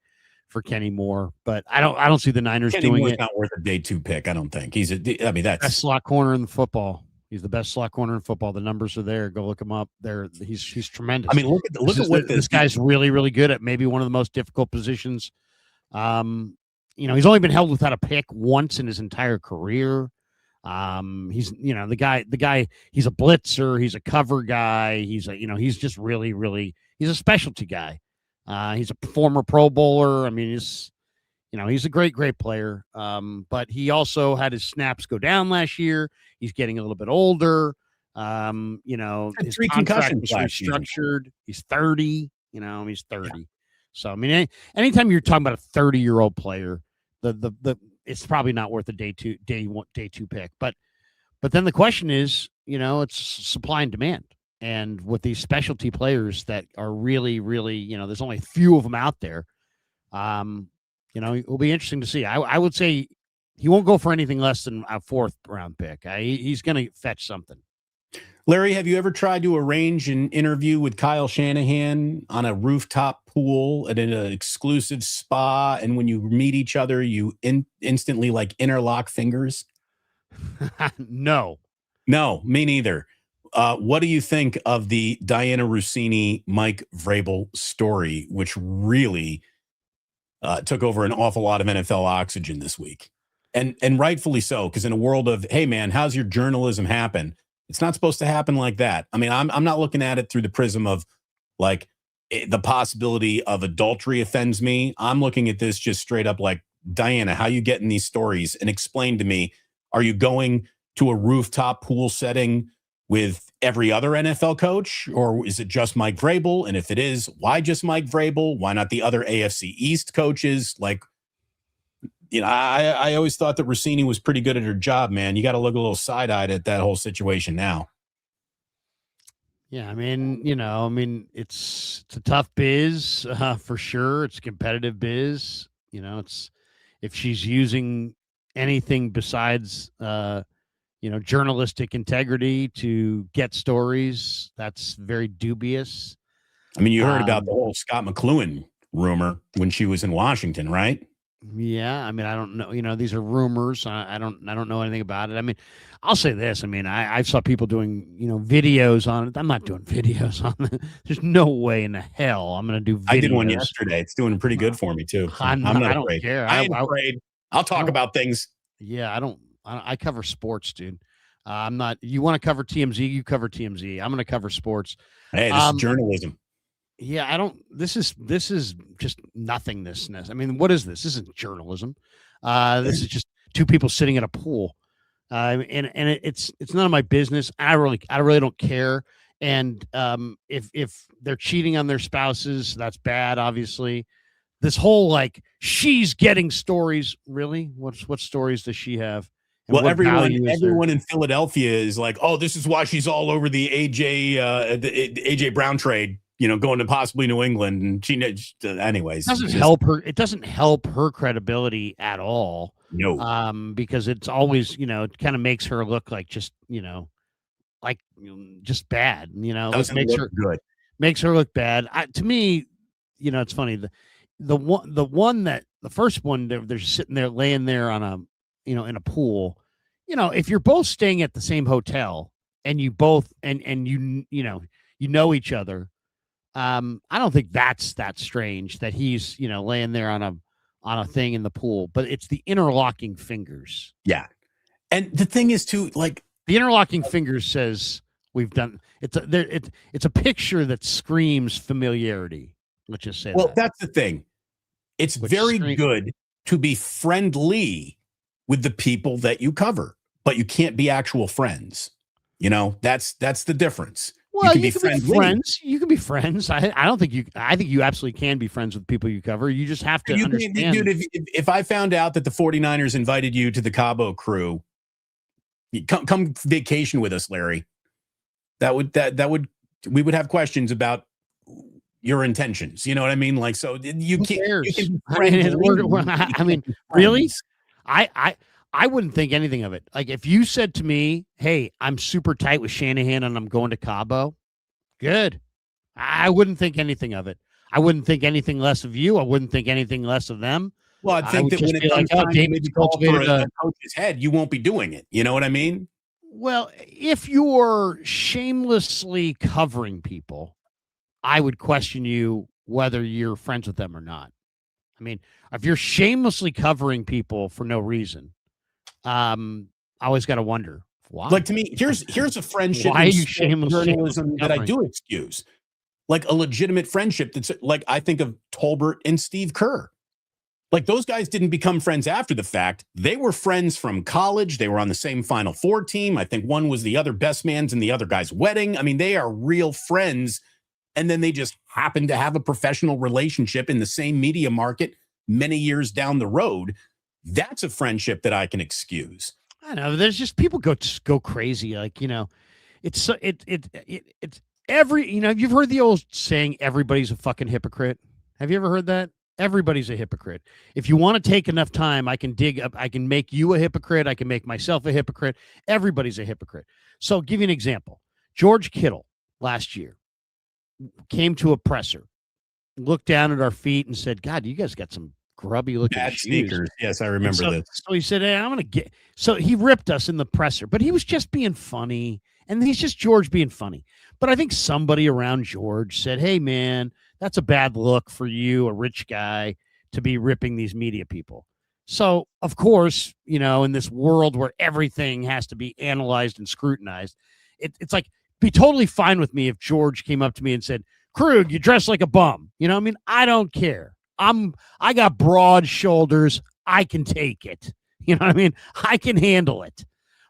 for Kenny Moore. But I don't see the Niners Kenny doing Moore's it. not worth a day 2 pick. I don't think that's best slot corner in football. He's the best slot corner in football. The numbers are there. Go look him up. He's tremendous. I mean, look at what this guy's really, really good at maybe one of the most difficult positions. He's only been held without a pick once in his entire career. He's the guy. He's a blitzer. He's a cover guy. He's just really, really. He's a specialty guy. He's a former Pro Bowler. I mean, he's a great, great player. But he also had his snaps go down last year. He's getting a little bit older. His 3 contract concussions was restructured. He's 30. He's 30. Yeah. So I mean, anytime you're talking about a 30-year-old player, it's probably not worth a day two pick. But then the question is, it's supply and demand. And with these specialty players that are really, really, there's only a few of them out there. It will be interesting to see. I would say he won't go for anything less than a 4th round pick. He's going to fetch something. Larry, have you ever tried to arrange an interview with Kyle Shanahan on a rooftop pool at an exclusive spa? And when you meet each other, you instantly interlock fingers? No, me neither. What do you think of the Diana Rossini, Mike Vrabel story, which really took over an awful lot of NFL oxygen this week? And rightfully so, because in a world of, hey, man, how's your journalism happen? It's not supposed to happen like that. I mean, I'm not looking at it through the prism of the possibility of adultery offends me. I'm looking at this just straight up like, Diana, how you getting these stories? And explain to me, are you going to a rooftop pool setting with every other NFL coach, or is it just Mike Vrabel? And if it is, why just Mike Vrabel? Why not the other AFC East coaches? I always thought that Rossini was pretty good at her job, man. You got to look a little side-eyed at that whole situation now. Yeah, I mean, it's a tough biz for sure. It's a competitive biz. It's if she's using anything besides journalistic integrity to get stories, that's very dubious. I mean, you heard about the whole Scott McLuhan rumor when she was in Washington, right? Yeah, I mean, I don't know. These are rumors. I don't know anything about it. I mean, I'll say this. I mean, I saw people doing videos on it. I'm not doing videos on it. There's no way in the hell I'm going to do videos. I did one yesterday. It's doing pretty good for me too. I'm not I don't afraid. care. I ain't afraid. I'll talk about things. Yeah, I cover sports, dude. I'm not. You want to cover TMZ? You cover TMZ. I'm going to cover sports. Hey, this is journalism. Yeah, I don't. This is just nothingnessness. I mean, what is this? This isn't journalism. This is just two people sitting at a pool, and it's none of my business. I really don't care. And if they're cheating on their spouses, that's bad. Obviously, this whole she's getting stories. Really, what stories does she have? And well, everyone in Philadelphia is like, oh, this is why she's all over the AJ Brown trade. Going to possibly New England, and she, anyways, it doesn't help her. It doesn't help her credibility at all. No, because it's always, it kind of makes her look like just, just bad. Doesn't makes look her good. Makes her look bad. To me, it's funny. The first one, they're sitting there, laying there on a, in a pool. If you're both staying at the same hotel and you both and you know each other. I don't think that's that strange that he's, laying there on a thing in the pool, but it's the interlocking fingers. Yeah. And the thing is too, the interlocking fingers says we've done it's a picture that screams familiarity. Let's just say that's the thing. It's very good to be friendly with the people that you cover, but you can't be actual friends. That's the difference. Well, you can be friends. You can be friends. I don't think you. I think you absolutely can be friends with people you cover. You just have to understand. Dude, if I found out that the 49ers invited you to the Cabo crew, come vacation with us, Larry. We would have questions about your intentions. You know what I mean? Like, so you can't. You can I mean, really? I wouldn't think anything of it. Like if you said to me, "Hey, I'm super tight with Shanahan and I'm going to Cabo," good. I wouldn't think anything of it. I wouldn't think anything less of you. I wouldn't think anything less of them. Well, I think that when it comes time to maybe call for a coach's head, you won't be doing it. You know what I mean? Well, if you're shamelessly covering people, I would question you whether you're friends with them or not. I mean, if you're shamelessly covering people for no reason, I always got to wonder why. Like to me, here's a friendship why are you shameless journalism that I do excuse. Like a legitimate friendship that's like I think of Tolbert and Steve Kerr. Like those guys didn't become friends after the fact. They were friends from college. They were on the same Final Four team. I think one was the other best man's in the other guy's wedding. I mean, they are real friends. And then they just happen to have a professional relationship in the same media market many years down the road. That's a friendship that I can excuse. I know there's just people go crazy. Like, it's every, you've heard the old saying, everybody's a fucking hypocrite. Have you ever heard that? Everybody's a hypocrite. If you want to take enough time, I can dig up, I can make you a hypocrite. I can make myself a hypocrite. Everybody's a hypocrite. So I'll give you an example. George Kittle last year came to a presser, looked down at our feet and said, God, you guys got some grubby looking bad shoes. Sneakers. Yes, I remember this. So he said, hey, I'm going to get, so he ripped us in the presser, but he was just being funny. And he's just George being funny. But I think somebody around George said, hey, man, that's a bad look for you, a rich guy, to be ripping these media people. So, of course, in this world where everything has to be analyzed and scrutinized, it's like, be totally fine with me if George came up to me and said, Krug, you dress like a bum. I don't care. I got broad shoulders. I can take it. I can handle it.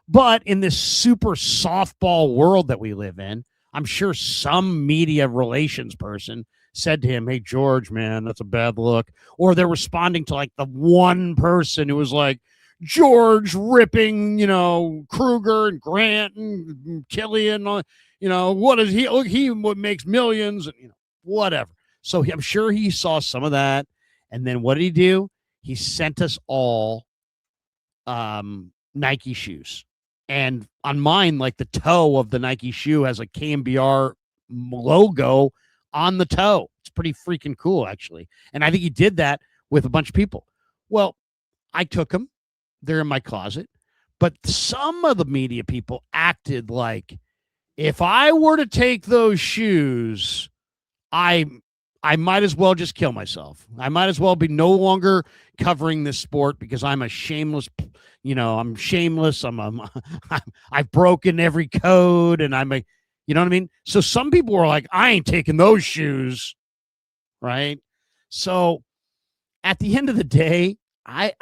But in this super softball world that we live in, I'm sure some media relations person said to him, hey, George, man, that's a bad look. Or they're responding to like the one person who was like, George ripping, Kruger and Grant and Killian, what is he? Look, he makes millions and, whatever. So I'm sure he saw some of that. And then what did he do? He sent us all Nike shoes. And on mine, like the toe of the Nike shoe has a KMBR logo on the toe. It's pretty freaking cool, actually. And I think he did that with a bunch of people. Well, I took them. They're in my closet. But some of the media people acted like if I were to take those shoes, I might as well just kill myself. I might as well be no longer covering this sport because I'm a shameless, I'm shameless. I've broken every code and I'm a, you know what I mean? So some people were like, I ain't taking those shoes. Right. So at the end of the day, I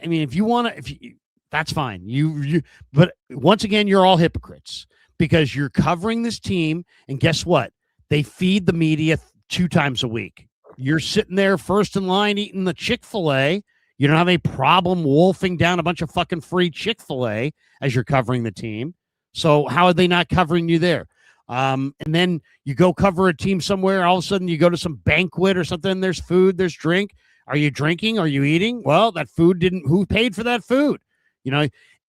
mean, if you want to, that's fine. But once again, you're all hypocrites because you're covering this team. And guess what? They feed the media 2 times a week. You're sitting there first in line eating the Chick-fil-A. You don't have any problem wolfing down a bunch of fucking free Chick-fil-A as you're covering the team. So how are they not covering you there? And then you go cover a team somewhere. All of a sudden you go to some banquet or something. There's food, there's drink. Are you drinking? Are you eating? Well, that food who paid for that food?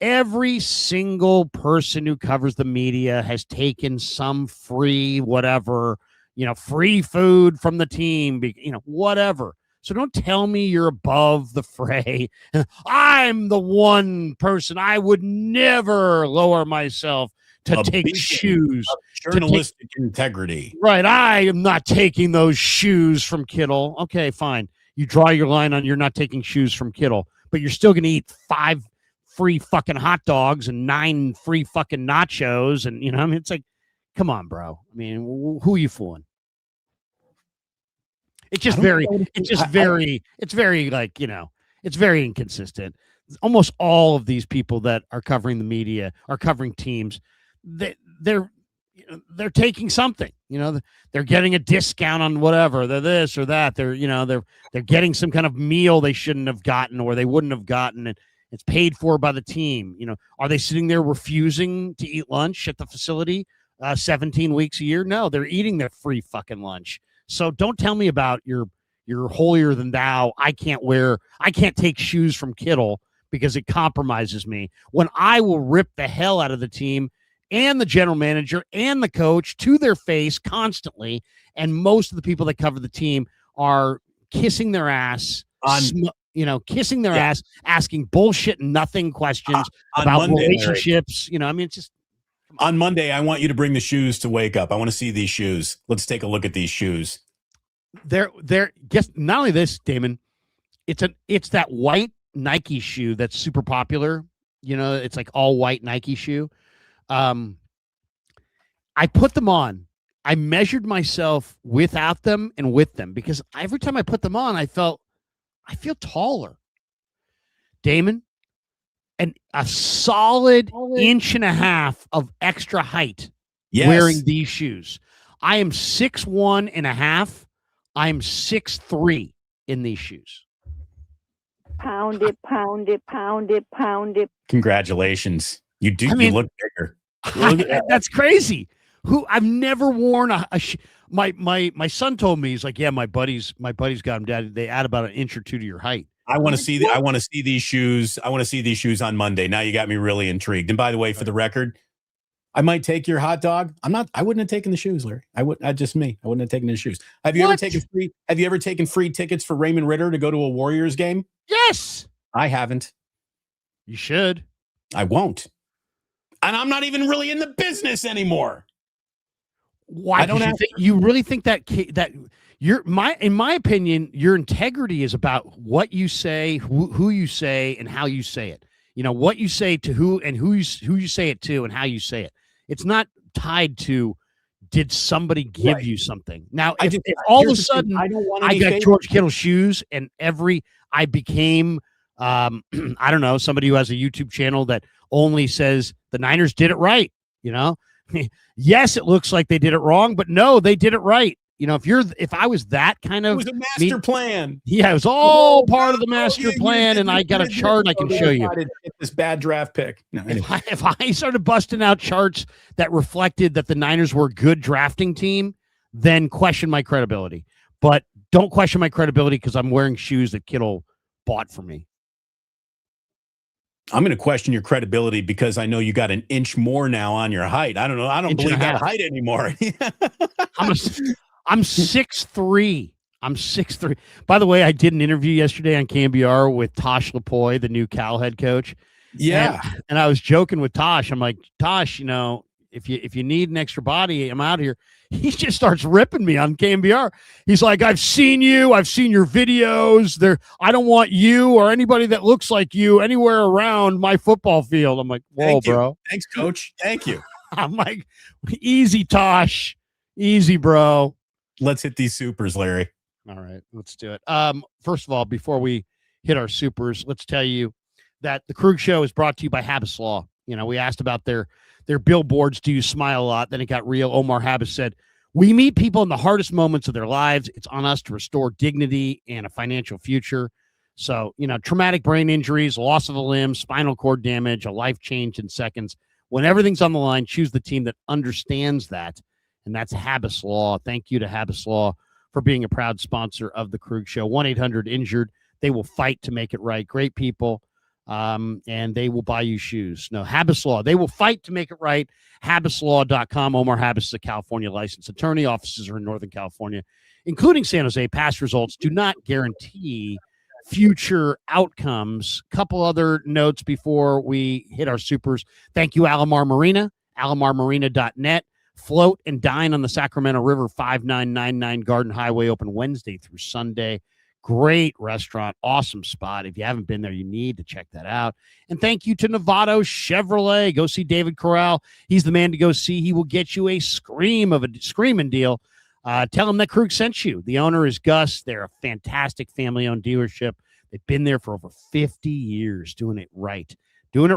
Every single person who covers the media has taken some free whatever, free food from the team, whatever. So don't tell me you're above the fray. I'm the one person. I would never lower myself to take shoes. Journalistic integrity. Right. I am not taking those shoes from Kittle. Okay, fine. You draw your line on you're not taking shoes from Kittle, but you're still going to eat 5 free fucking hot dogs and 9 free fucking nachos. And, it's like, come on, bro. I mean, who are you fooling? It's just very, it's very like, it's very inconsistent. Almost all of these people that are covering the media are covering teams. They're taking something, they're getting a discount on whatever, they're this or that. They're getting some kind of meal they shouldn't have gotten or they wouldn't have gotten, and it's paid for by the team. Are they sitting there refusing to eat lunch at the facility 17 weeks a year? No, they're eating their free fucking lunch. So don't tell me about your holier than thou. I can't take shoes from Kittle because it compromises me, when I will rip the hell out of the team and the general manager and the coach to their face constantly. And most of the people that cover the team are kissing their ass, kissing their ass, asking bullshit nothing questions about Monday, relationships. Larry. It's just. On Monday, I want you to bring the shoes to Wake Up. I want to see these shoes. Let's take a look at these shoes. They're guess not only this, Damon, it's that white Nike shoe that's super popular. It's like all white Nike shoe. I put them on. I measured myself without them and with them, because every time I put them on, I feel taller. Damon, and a solid inch and a half of extra height wearing these shoes. I am 6'1.5". I'm 6'3" in these shoes. Pound it, pound it, pound it, pound it. Congratulations. You look bigger. That's crazy. I've never worn my son told me, he's like, yeah, my buddies got them, Dad. They add about an inch or two to your height. I want to see these shoes. I want to see these shoes on Monday. Now you got me really intrigued. And by the way, for the record, I might take your hot dog. I wouldn't have taken the shoes, Larry. I wouldn't have taken the shoes. Have you ever taken free tickets for Raymond Ritter to go to a Warriors game? Yes. I haven't. You should. I won't. And I'm not even really in the business anymore. Why don't you really think that in my opinion, your integrity is about what you say, who you say, and how you say it. What you say to who and who you say it to and how you say it. It's not tied to did somebody give you something. Now, if all of a sudden I got George Kittle shoes and I became I don't know, somebody who has a YouTube channel that only says the Niners did it right, yes, it looks like they did it wrong, but no, they did it right. If I was that kind of, it was a master plan. Yeah, it was all part of the master plan, and I got a chart I can show you. This bad draft pick. No, anyway. If I started busting out charts that reflected that the Niners were a good drafting team, then question my credibility. But don't question my credibility because I'm wearing shoes that Kittle bought for me. I'm going to question your credibility because I know you got an inch more now on your height. I don't know. I don't believe that height anymore. I'm 6'3". I'm 6'3". By the way, I did an interview yesterday on KMBR with Tosh Lapoy, the new Cal head coach. Yeah. And I was joking with Tosh. I'm like, Tosh, if you need an extra body, I'm out here. He just starts ripping me on KMBR. He's like, I've seen your videos. I don't want you or anybody that looks like you anywhere around my football field. I'm like, whoa, bro. Thanks, coach. Thank you. I'm like, easy, Tosh. Easy, bro. Let's hit these supers, Larry. All right, let's do it. First of all, before we hit our supers, let's tell you that the Krug Show is brought to you by Habbas Law. We asked about their billboards. Do you smile a lot? Then it got real. Omar Habbas said, we meet people in the hardest moments of their lives. It's on us to restore dignity and a financial future. So, traumatic brain injuries, loss of a limb, spinal cord damage, a life change in seconds. When everything's on the line, choose the team that understands that. And that's Habbas Law. Thank you to Habbas Law for being a proud sponsor of the Krug Show. 1-800-INJURED. They will fight to make it right. Great people. And they will buy you shoes. No, Habbas Law. They will fight to make it right. HabbasLaw.com. Omar Habbas is a California licensed attorney. Offices are in Northern California, including San Jose. Past results do not guarantee future outcomes. Couple other notes before we hit our supers. Thank you, Alomar Marina. AlomarMarina.net. Float and dine on the Sacramento River, 5999 Garden Highway, open Wednesday through Sunday. Great restaurant, awesome spot. If you haven't been there, you need to check that out. And thank you to Novato Chevrolet. Go see David Corral. He's the man to go see. He will get you a screaming deal Tell them that Krug sent you. The owner is Gus. They're a fantastic family-owned dealership. They've been there for over 50 years, doing it right, doing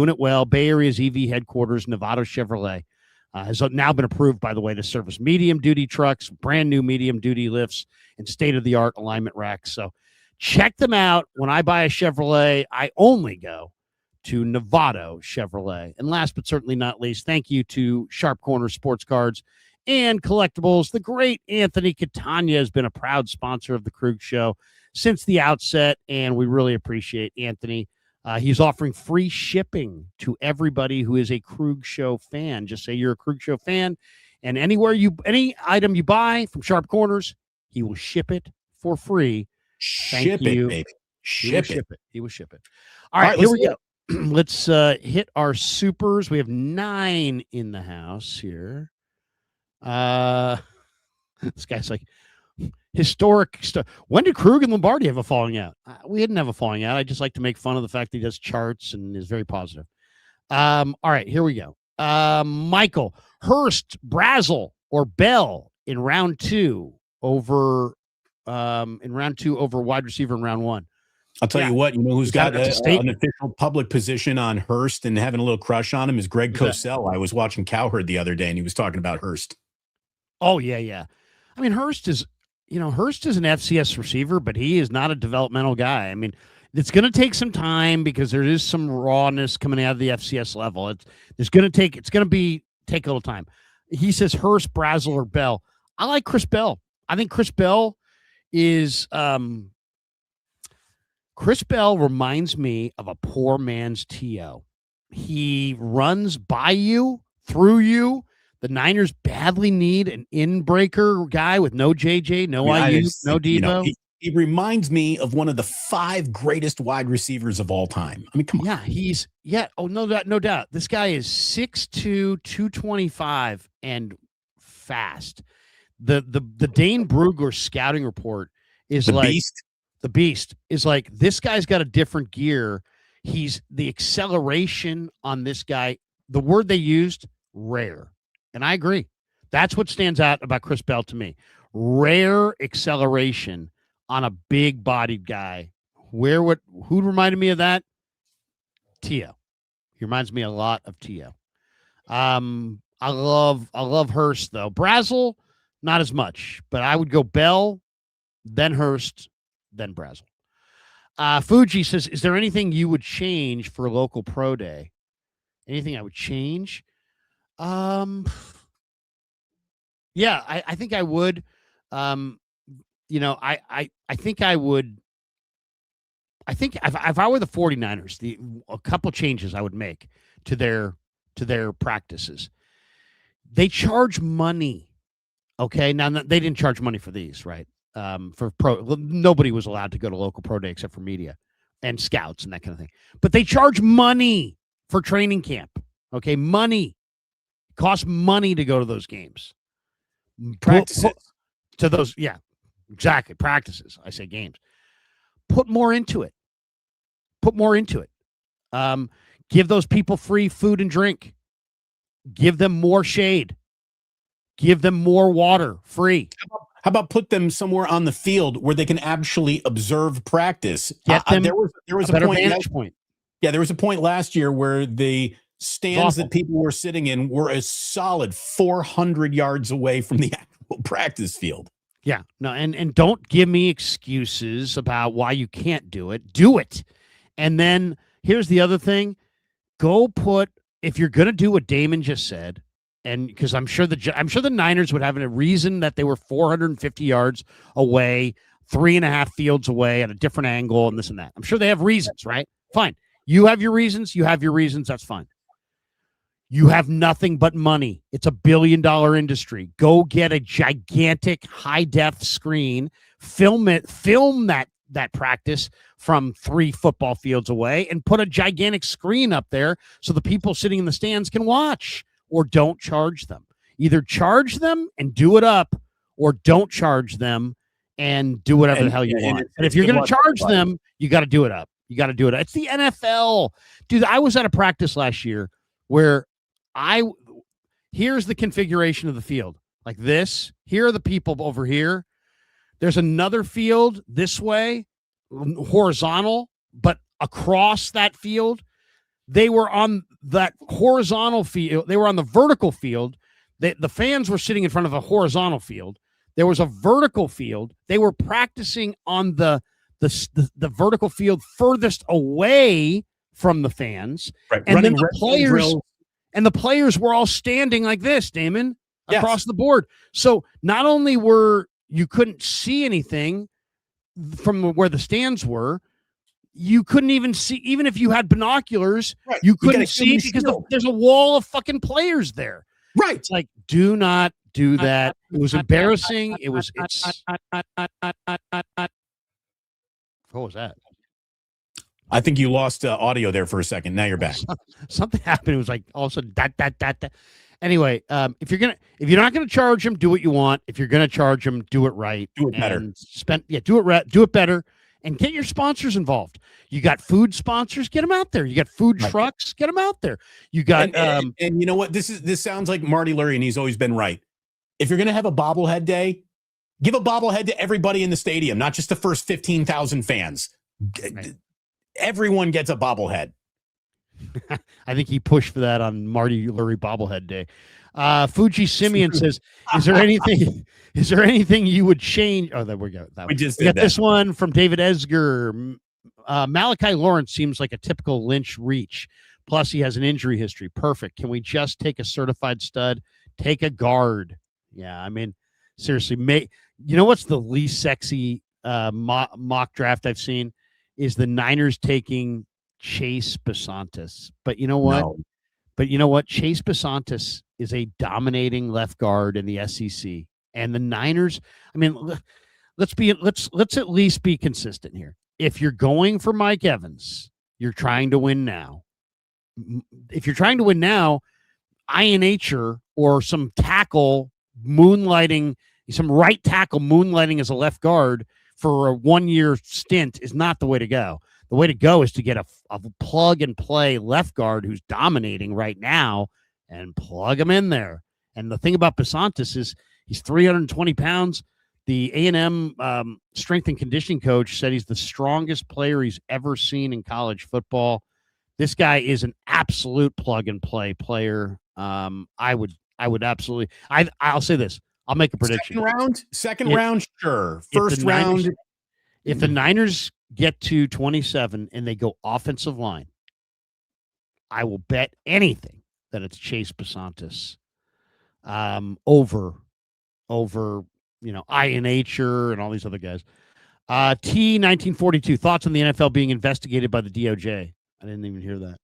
it well. Bay Area's EV headquarters, Novato Chevrolet, has now been approved, by the way, to service medium-duty trucks, brand-new medium-duty lifts, and state-of-the-art alignment racks. So check them out. When I buy a Chevrolet, I only go to Novato Chevrolet. And last but certainly not least, thank you to Sharp Corner Sports Cards and Collectibles. The great Anthony Catania has been a proud sponsor of the Krug Show since the outset, and we really appreciate Anthony. He's offering free shipping to everybody who is a Krug Show fan. Just say you're a Krug Show fan, and any item you buy from Sharp Corners, he will ship it for free. Ship it, baby. Ship it. He will ship it. All right, here we go. Let's hit our supers. We have 9 in the house here. This guy's like, historic stuff. When did Krug and Lombardi have a falling out? We didn't have a falling out. I just like to make fun of the fact that he does charts and is very positive. All right, here we go. Michael, Hurst, Brazel, or Bell in round 2 over wide receiver in round 1. I'll tell you what, who's got an official public position on Hurst and having a little crush on him is Greg Cosell. I was watching Cowherd the other day and he was talking about Hurst. Oh, yeah. I mean, Hurst is an FCS receiver, but he is not a developmental guy. I mean, it's going to take some time because there is some rawness coming out of the FCS level. It's going to take a little time. He says Hurst, Brazel, or Bell. I like Chris Bell. I think Chris Bell is Chris Bell reminds me of a poor man's T.O. He runs by you, through you. The Niners badly need an in-breaker guy with no JJ, no IU, no Devo. He reminds me of one of the 5 greatest wide receivers of all time. I mean, come on. Yeah, no doubt. This guy is 6'2", 225, and fast. The Dane Brugler scouting report is the beast is like, this guy's got a different gear. He's the acceleration on this guy. The word they used, rare. And I agree. That's what stands out about Chris Bell to me. Rare acceleration on a big-bodied guy. Who reminded me of that? T.O. He reminds me a lot of T.O. I love Hurst, though. Brazel, not as much. But I would go Bell, then Hurst, then Brazel. Fuji says, is there anything you would change for a local pro day? Anything I would change? Yeah, I think I would. I think I would. I think if I were the 49ers, a couple changes I would make to their practices. They charge money. Okay, now they didn't charge money for these, right? For pro, nobody was allowed to go to local pro day except for media and scouts and that kind of thing. But they charge money for training camp. Okay, money. Costs money to go to those games. Practices. To those, yeah, exactly. Practices. I say games. Put more into it. Give those people free food and drink. Give them more shade. Give them more water free. How about put them somewhere on the field where they can actually observe practice? Get them there was a better point. vantage point. Yeah, there was a point last year where the stands that people were sitting in were a solid 400 yards away from the actual practice field. Yeah, no, and don't give me excuses about why you can't do it. Do it. And then here's the other thing. If you're going to do what Damon just said, and because I'm sure the Niners would have a reason that they were 450 yards away, 3.5 fields away at a different angle and this and that. I'm sure they have reasons, right? Fine. You have your reasons. That's fine. You have nothing but money. It's $1 billion industry. Go get a gigantic high-def screen, film that practice from 3 football fields away, and put a gigantic screen up there so the people sitting in the stands can watch, or don't charge them. Either charge them and do it up, or don't charge them and do whatever the hell you want. And if you're going to charge them, you got to do it up. It's the NFL. Dude, I was at a practice last year where here's the configuration of the field. like this. Here are the people over here. There's another field this way, horizontal, but across that field, they were on that horizontal field. They were on the vertical field. The fans were sitting in front of a horizontal field. There was a vertical field. They were practicing on the vertical field furthest away from the fans. Right. And Running then the players were all standing like this, Damon, across the board. So not only you couldn't see anything from where the stands were, you couldn't even see, even if you had binoculars, you couldn't see because there's a wall of fucking players there. Right. It's like, do not do that. It was embarrassing. What was that? I think you lost audio there for a second. Now you're back. Something happened. It was like all of a sudden that. Anyway, if you're not gonna charge them, do what you want. If you're gonna charge them, do it right. Do it better. Do it better, and get your sponsors involved. You got food sponsors, get them out there. You got food trucks, get them out there. You got and you know what? This sounds like Marty Lurie, and he's always been right. If you're gonna have a bobblehead day, give a bobblehead to everybody in the stadium, not just the first 15,000 fans. Right. Everyone gets a bobblehead. I think he pushed for that on Marty Lurie bobblehead day. Fuji Simeon says, is there anything you would change? Oh, there we go. We just got this one from David Esger. Malachi Lawrence seems like a typical Lynch reach. Plus, he has an injury history. Perfect. Can we just take a certified stud? Take a guard. Yeah, I mean, seriously, you know what's the least sexy mock draft I've seen is the Niners taking Chase Besantis. But you know what? No. Chase Besantis is a dominating left guard in the SEC. And the Niners, I mean, let's at least be consistent here. If you're going for Mike Evans, you're trying to win now. If you're trying to win now, INHer or some tackle moonlighting, some right tackle moonlighting as a left guard for a 1-year stint is not the way to go. The way to go is to get a plug and play left guard who's dominating right now and plug him in there. And the thing about Besantis is he's 320 pounds. The A&M strength and conditioning coach said he's the strongest player he's ever seen in college football. This guy is an absolute plug and play player. I would absolutely. I'll say this. I'll make a prediction. Second round, sure. First round. If the Niners get to 27 and they go offensive line, I will bet anything that it's Chase Besantis over INHer and all these other guys. T1942, thoughts on the NFL being investigated by the DOJ? I didn't even hear that.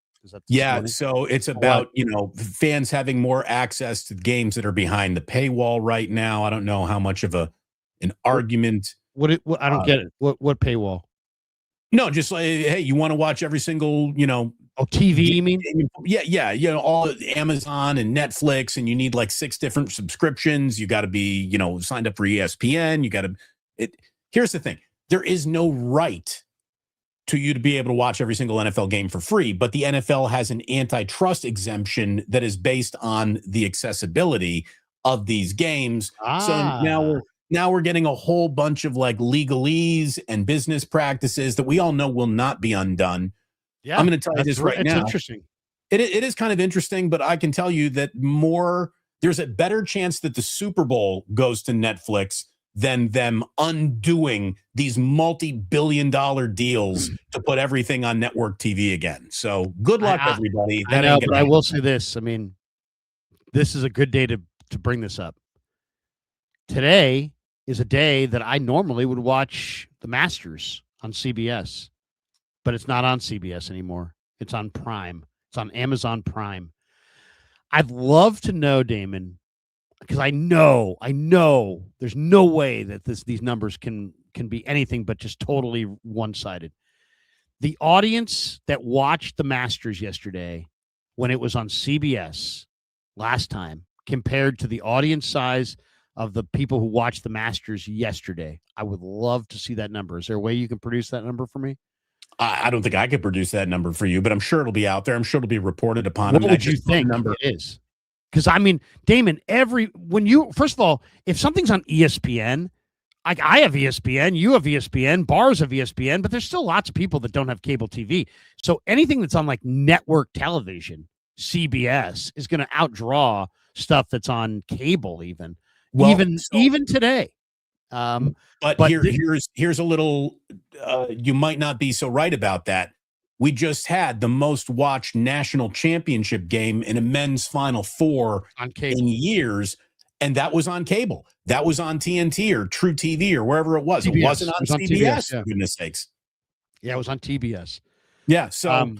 So it's about, fans having more access to games that are behind the paywall right now. I don't know how much of an argument. What I don't get it. What paywall? No, just like, hey, you want to watch every single, TV, you mean? Yeah. All Amazon and Netflix, and you need like 6 different subscriptions. You got to be, signed up for ESPN. Here's the thing. There is no right to you to be able to watch every single NFL game for free, but the NFL has an antitrust exemption that is based on the accessibility of these games. So now we're getting a whole bunch of like legalese and business practices that we all know will not be undone. Yeah, I'm going to tell you this right now. It's interesting. It is kind of interesting, but I can tell you that there's a better chance that the Super Bowl goes to Netflix than them undoing these multi-billion-dollar deals to put everything on network TV again. So good luck, everybody. I know, but I will say this. I mean, this is a good day to bring this up. Today is a day that I normally would watch the Masters on CBS, but it's not on CBS anymore. It's on Prime. It's on Amazon Prime. I'd love to know, Damon, because I know there's no way that these numbers can be anything but just totally one-sided. The audience that watched the Masters yesterday when it was on CBS last time compared to the audience size of the people who watched the Masters yesterday, I would love to see that number. Is there a way you can produce that number for me? I don't think I could produce that number for you, but I'm sure it'll be out there. I'm sure it'll be reported upon. What would you think it is? Because I mean, Damon, first of all, if something's on ESPN, like I have ESPN, you have ESPN, bars have ESPN, but there's still lots of people that don't have cable TV. So anything that's on like network television, CBS, is going to outdraw stuff that's on cable, even today. But here's a little. You might not be so right about that. We just had the most watched national championship game in a men's Final Four in years, and that was on cable. That was on TNT or True TV or wherever it was. TBS. It wasn't on CBS, TBS, for goodness sakes. Yeah, it was on TBS. Yeah, so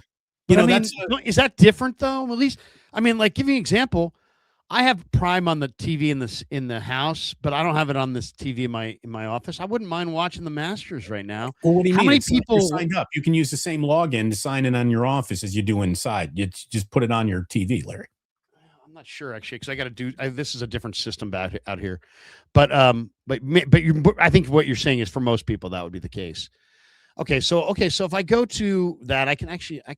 is that different though? At least, I mean, like, give you an example. I have Prime on the TV in the house, but I don't have it on this TV in my office. I wouldn't mind watching the Masters right now. Well, what do you mean? How many people signed up? You can use the same login to sign in on your office as you do inside. You just put it on your TV, Larry. I'm not sure actually, because I got to do. This is a different system out here, but I think what you're saying is for most people that would be the case. Okay, so if I go to that, I can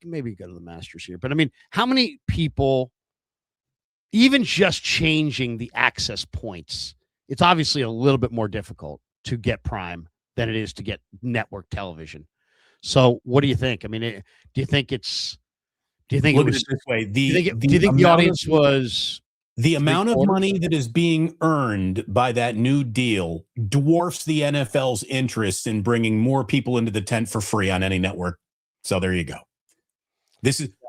maybe go to the Masters here. But I mean, how many people? Even just changing the access points, it's obviously a little bit more difficult to get Prime than it is to get network television. So, what do you think? I mean, do you think it was this way? Do you think the audience was the amount of money that is being earned by that new deal dwarfs the NFL's interest in bringing more people into the tent for free on any network? So there you go.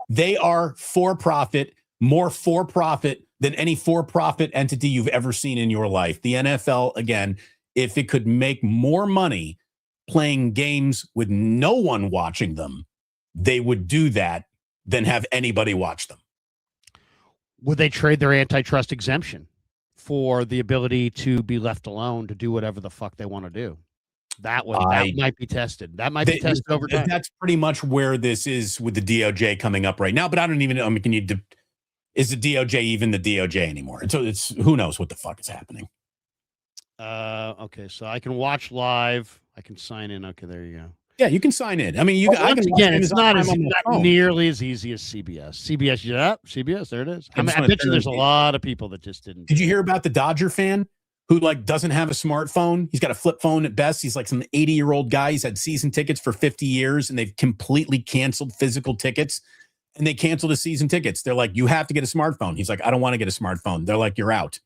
They are for profit. More for-profit than any for-profit entity you've ever seen in your life. The NFL, again, if it could make more money playing games with no one watching them, they would do that than have anybody watch them. Would they trade their antitrust exemption for the ability to be left alone to do whatever the fuck they want to do? That might be tested. That might be tested over time. That's pretty much where this is with the DOJ coming up right now. But I don't even know. I mean, is the DOJ even the DOJ anymore? It's who knows what the fuck is happening. Okay, so I can watch live. I can sign in. Okay, there you go. Yeah, you can sign in. I mean, it's not nearly as easy as CBS. CBS. There it is. I bet you there's a lot of people that just didn't. Did you hear about the Dodger fan who doesn't have a smartphone? He's got a flip phone at best. He's like some 80-year-old guy. He's had season tickets for 50 years, and they've completely canceled physical tickets. And they canceled his season tickets. They're like, you have to get a smartphone. He's like, I don't want to get a smartphone. They're like, you're out.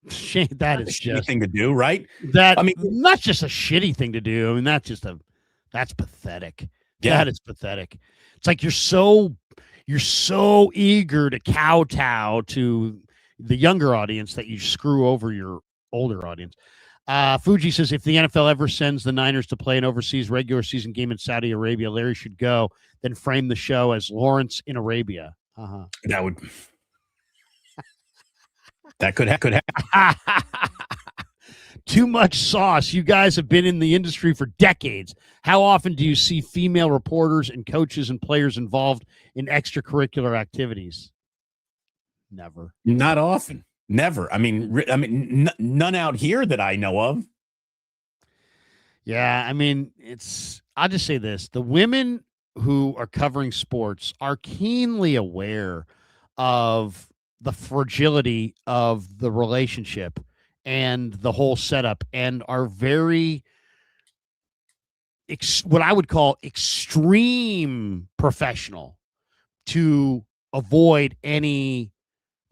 That is just a thing to do, right? Not just a shitty thing to do. I mean, that's pathetic. Yeah. That is pathetic. It's like you're so eager to kowtow to the younger audience that you screw over your older audience. Fuji says, if the NFL ever sends the Niners to play an overseas regular season game in Saudi Arabia, Larry should go, then frame the show as Lawrence in Arabia. That could happen. Too much sauce. You guys have been in the industry for decades. How often do you see female reporters and coaches and players involved in extracurricular activities? Never. Not often. Never. I mean, none out here that I know of. Yeah, I mean, I'll just say this. The women who are covering sports are keenly aware of the fragility of the relationship and the whole setup, and are very, what I would call extreme professional to avoid any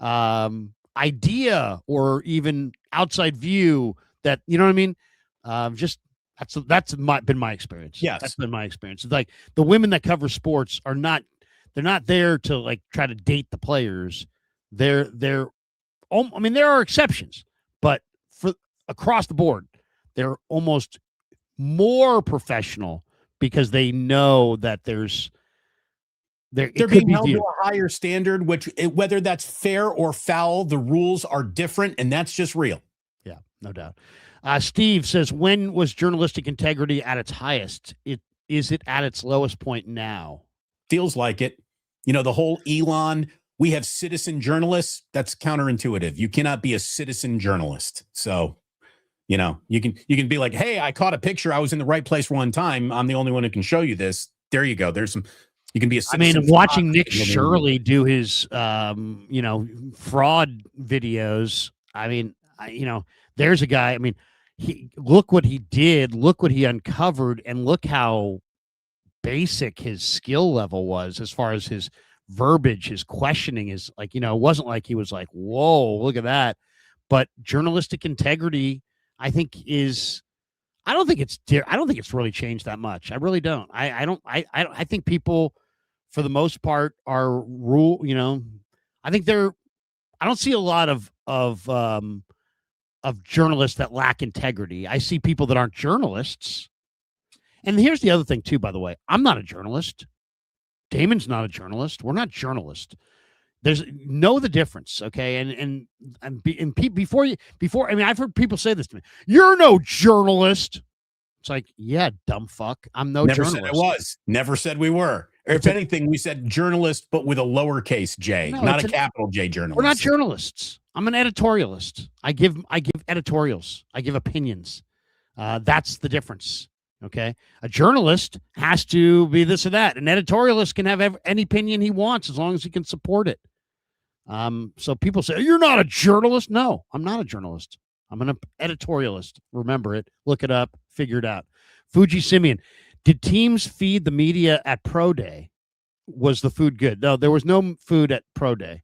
idea or even outside view that, you know what I mean? That's been my experience. Yes. That's been my experience. It's like the women that cover sports they're not there to like try to date the players. There are exceptions, but for across the board, they're almost more professional because they know that they're being held to a higher standard, which whether that's fair or foul, the rules are different, and that's just real. Yeah, no doubt. Steve says, when was journalistic integrity at its highest? Is it at its lowest point now? Feels like it. You know, the whole Elon, we have citizen journalists. That's counterintuitive. You cannot be a citizen journalist. So, you know, you can be like, hey, I caught a picture. I was in the right place one time. I'm the only one who can show you this. There you go. There's some, You can be a I mean, citizen. watching Nick Shirley do his, fraud videos. I mean, there's a guy. I mean, look what he did. Look what he uncovered, and look how basic his skill level was as far as his verbiage, his questioning is like, it wasn't like he was like, whoa, look at that. But journalistic integrity, I think I don't think it's really changed that much. I really don't. I think people, for the most part, are I think I don't see a lot of journalists that lack integrity. I see people that aren't journalists. And here's the other thing too, by the way. I'm not a journalist. Damon's not a journalist. We're not journalists. Know the difference, okay? Before I mean, I've heard people say this to me. You're no journalist. It's like, yeah, dumb fuck. I'm no Never journalist. Said I was. Never said we were. Or if anything, we said journalist, but with a lowercase J, not a capital J journalist. We're not journalists. I'm an editorialist. I give editorials. I give opinions. That's the difference. Okay. A journalist has to be this or that. An editorialist can have any opinion he wants as long as he can support it. So people say, you're not a journalist. No, I'm not a journalist. I'm an editorialist. Remember it. Look it up. Figure it out. Fuji Simeon. Did teams feed the media at Pro Day? Was the food good? No, there was no food at Pro Day.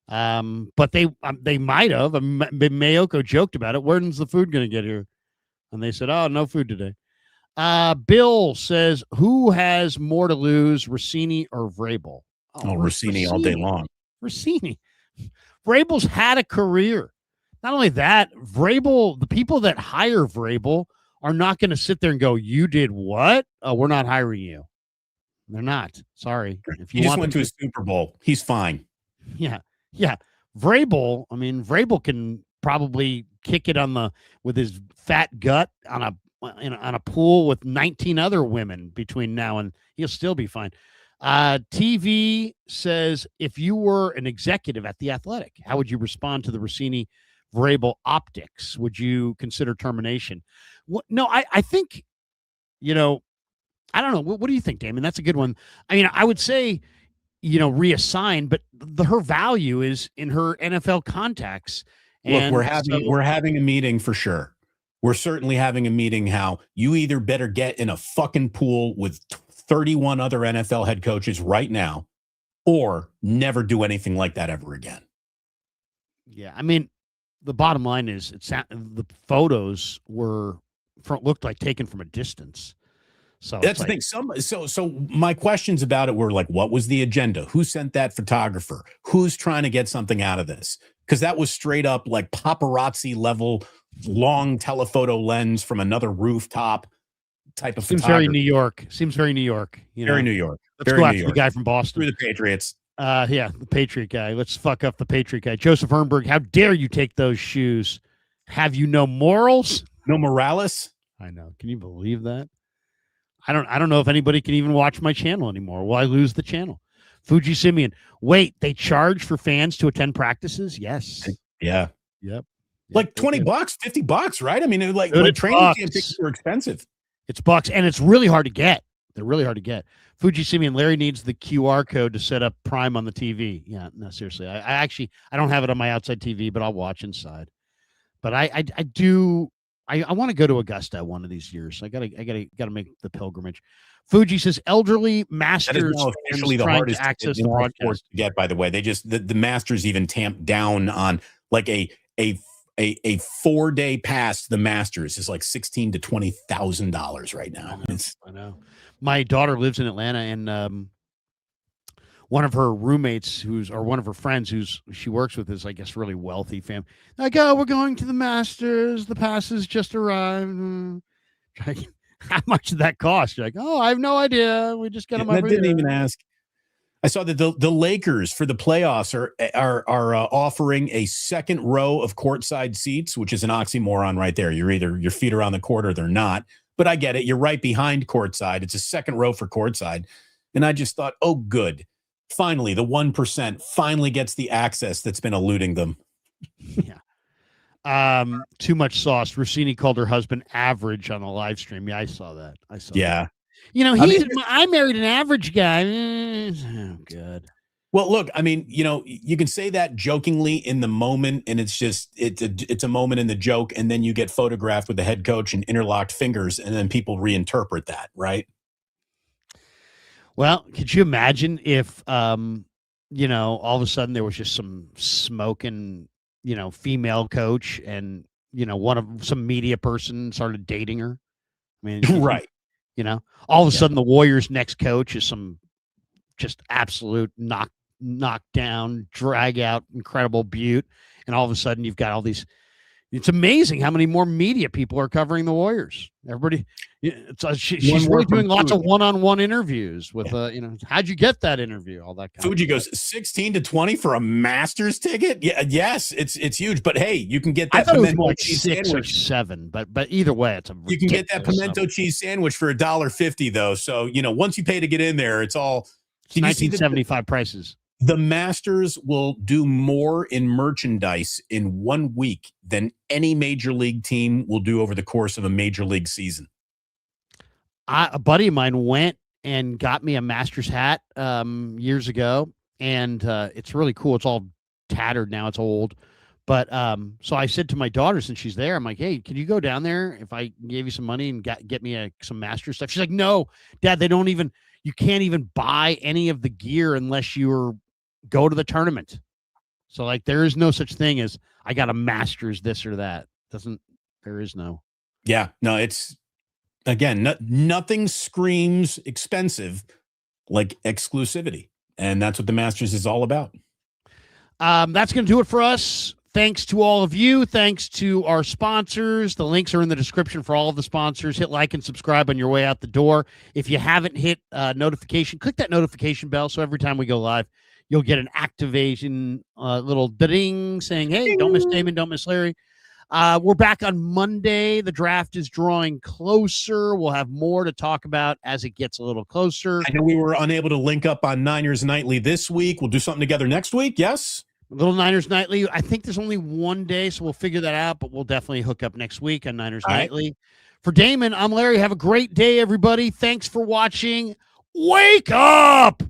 But they might have. Mayoko joked about it. When's the food going to get here? And they said, oh, no food today. Bill says, who has more to lose, Rossini or Vrabel? Oh, Rossini all day long. Rossini. Vrabel's had a career. Not only that, Vrabel, the people that hire Vrabel are not going to sit there and go, you did what? Oh, we're not hiring you. They're not. Sorry. If you just went to a Super Bowl, he's fine. Yeah. Yeah. Vrabel can probably kick it with his fat gut on a pool with 19 other women between now and he'll still be fine. TV says, if you were an executive at The Athletic, how would you respond to the Rossini Vrabel optics? Would you consider termination? No, I think, I don't know. What do you think, Damon? That's a good one. I mean, I would say, reassign, but her value is in her NFL contacts. Look, we're having a meeting for sure. We're certainly having a meeting how you either better get in a fucking pool with 31 other NFL head coaches right now or never do anything like that ever again. Yeah. I mean, the bottom line is the photos looked like taken from a distance. So that's the thing. So my questions about it were like, what was the agenda? Who sent that photographer? Who's trying to get something out of this? Because that was straight up like paparazzi level, long telephoto lens from another rooftop type of Seems very New York. Very New York. Very New York. Let's go after the guy from Boston. Through the Patriots. Yeah, the Patriot guy. Let's fuck up the Patriot guy. Joseph Hernberg, how dare you take those shoes? Have you no morals? No Morales? I know. Can you believe that? I don't know if anybody can even watch my channel anymore. Will I lose the channel? Fuji Simeon. Wait, they charge for fans to attend practices? Yes. Yeah. Yep. Like $20, $50, right? I mean, like training camp tickets are expensive. It's bucks, and it's really hard to get. They're really hard to get. Fuji Simeon, Larry needs the QR code to set up Prime on the TV. Yeah, no, seriously. I don't have it on my outside TV, but I'll watch inside. But I want to go to Augusta one of these years. I gotta make the pilgrimage. Fuji says elderly Masters. That is now officially the hardest access to broadcast to get. By the way, they just the Masters even tamped down on like a 4-day pass to the Masters is like $16,000 to $20,000 right now. I know. My daughter lives in Atlanta, and one of her roommates, one of her friends, she works with, is I guess really wealthy family. Like, oh, we're going to the Masters. The passes just arrived. How much did that cost? You're like, oh, I have no idea. We just got them. I didn't even ask. I saw that the Lakers for the playoffs are offering a second row of courtside seats, which is an oxymoron right there. You're either your feet are on the court or they're not. But I get it. You're right behind courtside. It's a second row for courtside. And I just thought, oh, good. Finally, the 1% finally gets the access that's been eluding them. Yeah. Too much sauce. Rossini called her husband average on the live stream. Yeah, I saw that. Yeah. I married an average guy. Oh, God. Well, look, I mean, you can say that jokingly in the moment, and it's a moment in the joke, and then you get photographed with the head coach and interlocked fingers, and then people reinterpret that, right? Well, could you imagine if, all of a sudden there was just some smoking, female coach, and some media person started dating her? I mean, right. All of a sudden the Warriors' next coach is some just absolute knock down, drag out, incredible beaut, and all of a sudden you've got all these. It's amazing how many more media people are covering the Warriors. Everybody, she's really doing lots of one-on-one interviews with, how'd you get that interview? All that kind Fuji of goes 16 to 20 for a Masters ticket. Yeah, yes, it's huge. But hey, you can get that I thought pimento it was like cheese 6 sandwich. or 7, but either way, it's you can get that pimento cheese sandwich for $1.50 though. So once you pay to get in there, it's all. Did 1975 prices. The Masters will do more in merchandise in 1 week than any major league team will do over the course of a major league season. A buddy of mine went and got me a Masters hat years ago, and it's really cool. It's all tattered now. It's old. But so I said to my daughter, since she's there, I'm like, hey, can you go down there if I gave you some money and get me some Masters stuff? She's like, no, Dad, you can't even buy any of the gear unless you go to the tournament. So like there is no such thing as I got a Masters this or that. There is no. Yeah, no, it's again, nothing screams expensive like exclusivity. And that's what the Masters is all about. That's going to do it for us. Thanks to all of you. Thanks to our sponsors. The links are in the description for all of the sponsors. Hit like and subscribe on your way out the door. If you haven't hit notification, click that notification bell so every time we go live, you'll get an activation little ding saying, hey, don't miss Damon, don't miss Larry. We're back on Monday. The draft is drawing closer. We'll have more to talk about as it gets a little closer. I know we were unable to link up on Niners Nightly this week. We'll do something together next week. Yes? Little Niners Nightly. I think there's only one day, so we'll figure that out, but we'll definitely hook up next week on Niners Nightly. Right. For Damon, I'm Larry. Have a great day, everybody. Thanks for watching. Wake up!